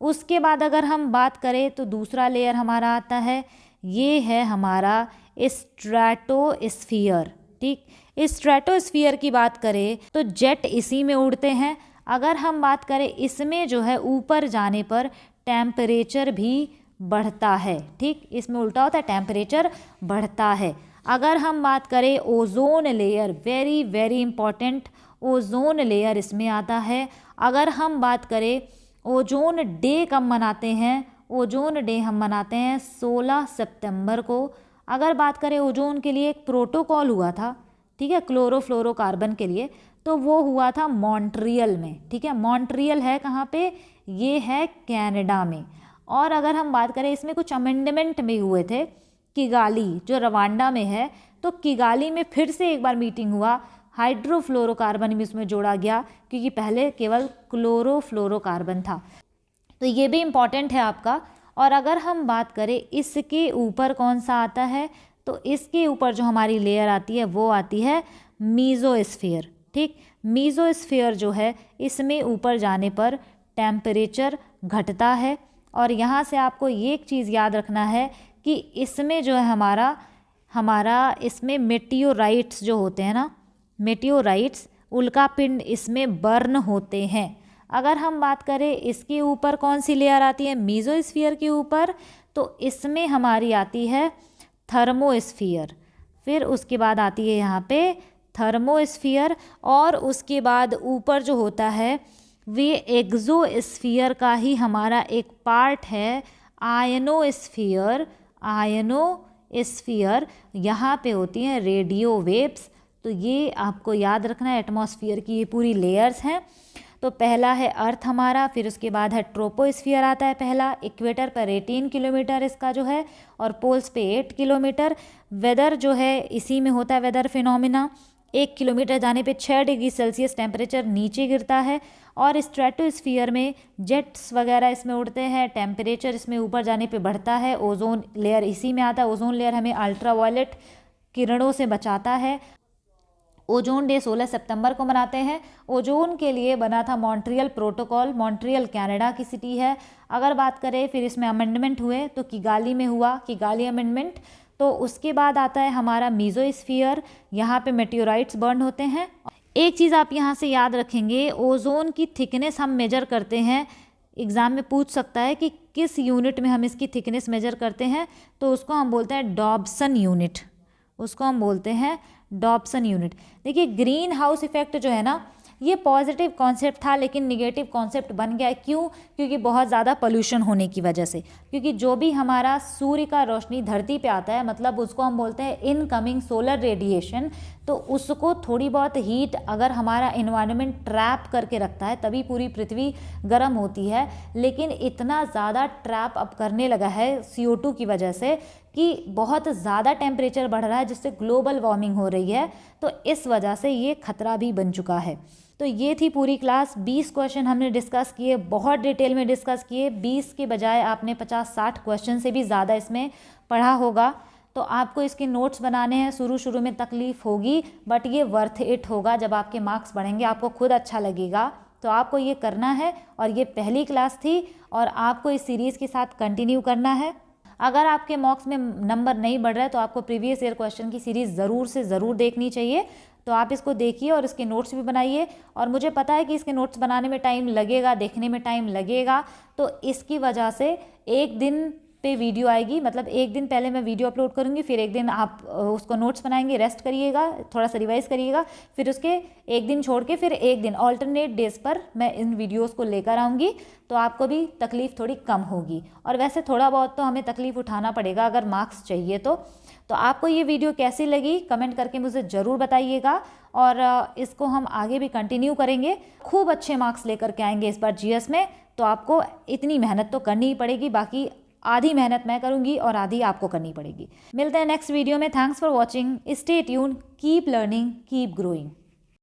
उसके बाद अगर हम बात करें तो दूसरा लेयर हमारा आता है, ये है हमारा स्ट्रेटोस्फियर, ठीक। स्ट्रेटोस्फियर की बात करें तो जेट इसी में उड़ते हैं। अगर हम बात करें इसमें जो है ऊपर जाने पर टेम्परेचर भी बढ़ता है, ठीक। इसमें उल्टा होता है, टेम्परेचर बढ़ता है। अगर हम बात करें ozone layer, very very important, ozone layer इसमें आता है। अगर हम बात करें ओजोन डे कब मनाते हैं, ओजोन डे हम मनाते हैं 16 सितंबर को। अगर बात करें ओजोन के लिए एक प्रोटोकॉल हुआ था, ठीक है, क्लोरोफ्लोरोकार्बन के लिए, तो वो हुआ था मॉन्ट्रियल में, ठीक है। मॉन्ट्रियल है कहाँ पे, ये है कनाडा में। और अगर हम बात करें इसमें कुछ अमेंडमेंट भी हुए थे, किगाली जो रवांडा में है, तो किगाली में फिर से एक बार मीटिंग हुआ, हाइड्रोफ्लोरोकार्बन भी उसमें जोड़ा गया, क्योंकि पहले केवल क्लोरोफ्लोरोकार्बन था। तो ये भी इम्पॉर्टेंट है आपका। और अगर हम बात करें इसके ऊपर कौन सा आता है, तो इसके ऊपर जो हमारी लेयर आती है वो आती है मीजोस्फीयर, ठीक। मीजोस्फीयर जो है इसमें ऊपर जाने पर टेम्परेचर घटता है। और यहाँ से आपको ये एक चीज़ याद रखना है कि इसमें जो है हमारा इसमें मेटियोराइट्स जो होते हैं ना, मेटियोराइट्स उल्कापिंड इसमें बर्न होते हैं। अगर हम बात करें इसके ऊपर कौन सी लेयर आती है, मीजोस्फीयर के ऊपर, तो इसमें हमारी आती है थर्मोस्फीयर। फिर उसके बाद आती है यहाँ पे थर्मोस्फीयर, और उसके बाद ऊपर जो होता है वे एक्सोस्फीयर का ही हमारा एक पार्ट है। आयनोस्फीयर, आयनोस्फीयर यहाँ पे होती हैं रेडियो वेव्स। तो ये आपको याद रखना है, एटमॉस्फेयर की ये पूरी लेयर्स हैं। तो पहला है अर्थ हमारा, फिर उसके बाद है ट्रोपोस्फीयर आता है पहला। इक्वेटर पर 18 किलोमीटर इसका जो है, और पोल्स पे 8 किलोमीटर। वेदर जो है इसी में होता है वेदर फिनोमिना। 1 किलोमीटर जाने पे 6 डिग्री सेल्सियस टेम्परेचर नीचे गिरता है। और स्ट्रेटोस्फीयर में जेट्स वगैरह इसमें उड़ते हैं, टेम्परेचर इसमें ऊपर जाने पे बढ़ता है। ओजोन लेयर इसी में आता है। ओजोन लेयर हमें अल्ट्रावायलेट किरणों से बचाता है। ओजोन डे 16 सितंबर को मनाते हैं। ओजोन के लिए बना था मॉन्ट्रियल प्रोटोकॉल। मॉन्ट्रियल कनाडा की सिटी है। अगर बात करें फिर इसमें अमेंडमेंट हुए तो किगाली में हुआ, किगाली अमेंडमेंट। तो उसके बाद आता है हमारा मीजोस्फीयर, यहाँ पे मेटेओराइट्स बर्न होते हैं। एक चीज़ आप यहाँ से याद रखेंगे, ओजोन की थिकनेस हम मेजर करते हैं। एग्ज़ाम में पूछ सकता है कि किस यूनिट में हम इसकी थिकनेस मेजर करते हैं, तो उसको हम बोलते हैं डॉब्सन यूनिट। उसको हम बोलते हैं डॉब्सन यूनिट। देखिए ग्रीन हाउस इफेक्ट जो है ना, ये पॉजिटिव कॉन्सेप्ट था लेकिन निगेटिव कॉन्सेप्ट बन गया है। क्यों? क्योंकि बहुत ज़्यादा पोल्यूशन होने की वजह से। क्योंकि जो भी हमारा सूर्य का रोशनी धरती पे आता है, मतलब उसको हम बोलते हैं इनकमिंग सोलर रेडिएशन। तो उसको थोड़ी बहुत हीट अगर हमारा इन्वायरमेंट ट्रैप करके रखता है तभी पूरी पृथ्वी गर्म होती है। लेकिन इतना ज़्यादा ट्रैप अब करने लगा है CO2 की वजह से कि बहुत ज़्यादा टेम्परेचर बढ़ रहा है, जिससे ग्लोबल वार्मिंग हो रही है। तो इस वजह से ये खतरा भी बन चुका है। तो ये थी पूरी क्लास। 20 क्वेश्चन हमने डिस्कस किए, बहुत डिटेल में डिस्कस किए। 20 के बजाय आपने 50-60 क्वेश्चन से भी ज़्यादा इसमें पढ़ा होगा। तो आपको इसके नोट्स बनाने हैं। शुरू में तकलीफ़ होगी, बट ये वर्थ इट होगा। जब आपके मार्क्स बढ़ेंगे आपको खुद अच्छा लगेगा। तो आपको ये करना है। और ये पहली क्लास थी और आपको इस सीरीज़ के साथ कंटिन्यू करना है। अगर आपके मॉक्स में नंबर नहीं बढ़ रहा है तो आपको प्रीवियस ईयर क्वेश्चन की सीरीज़ ज़रूर से ज़रूर देखनी चाहिए। तो आप इसको देखिए और इसके नोट्स भी बनाइए। और मुझे पता है कि इसके नोट्स बनाने में टाइम लगेगा, देखने में टाइम लगेगा। तो इसकी वजह से एक दिन पे वीडियो आएगी, मतलब एक दिन पहले मैं वीडियो अपलोड करूँगी, फिर एक दिन आप उसको नोट्स बनाएंगे, रेस्ट करिएगा, थोड़ा सा रिवाइज करिएगा, फिर उसके एक दिन छोड़ के फिर एक दिन ऑल्टरनेट डेज पर मैं इन वीडियोस को लेकर आऊँगी। तो आपको भी तकलीफ़ थोड़ी कम होगी। और वैसे थोड़ा बहुत तो हमें तकलीफ़ उठाना पड़ेगा अगर मार्क्स चाहिए तो आपको ये वीडियो कैसी लगी कमेंट करके मुझे ज़रूर बताइएगा। और इसको हम आगे भी कंटिन्यू करेंगे। खूब अच्छे मार्क्स लेकर के आएंगे इस बार GS में। तो आपको इतनी मेहनत तो करनी ही पड़ेगी, बाकी आधी मेहनत मैं करूंगी और आधी आपको करनी पड़ेगी। मिलते हैं नेक्स्ट वीडियो में। Thanks for watching, stay tuned, keep learning, keep growing.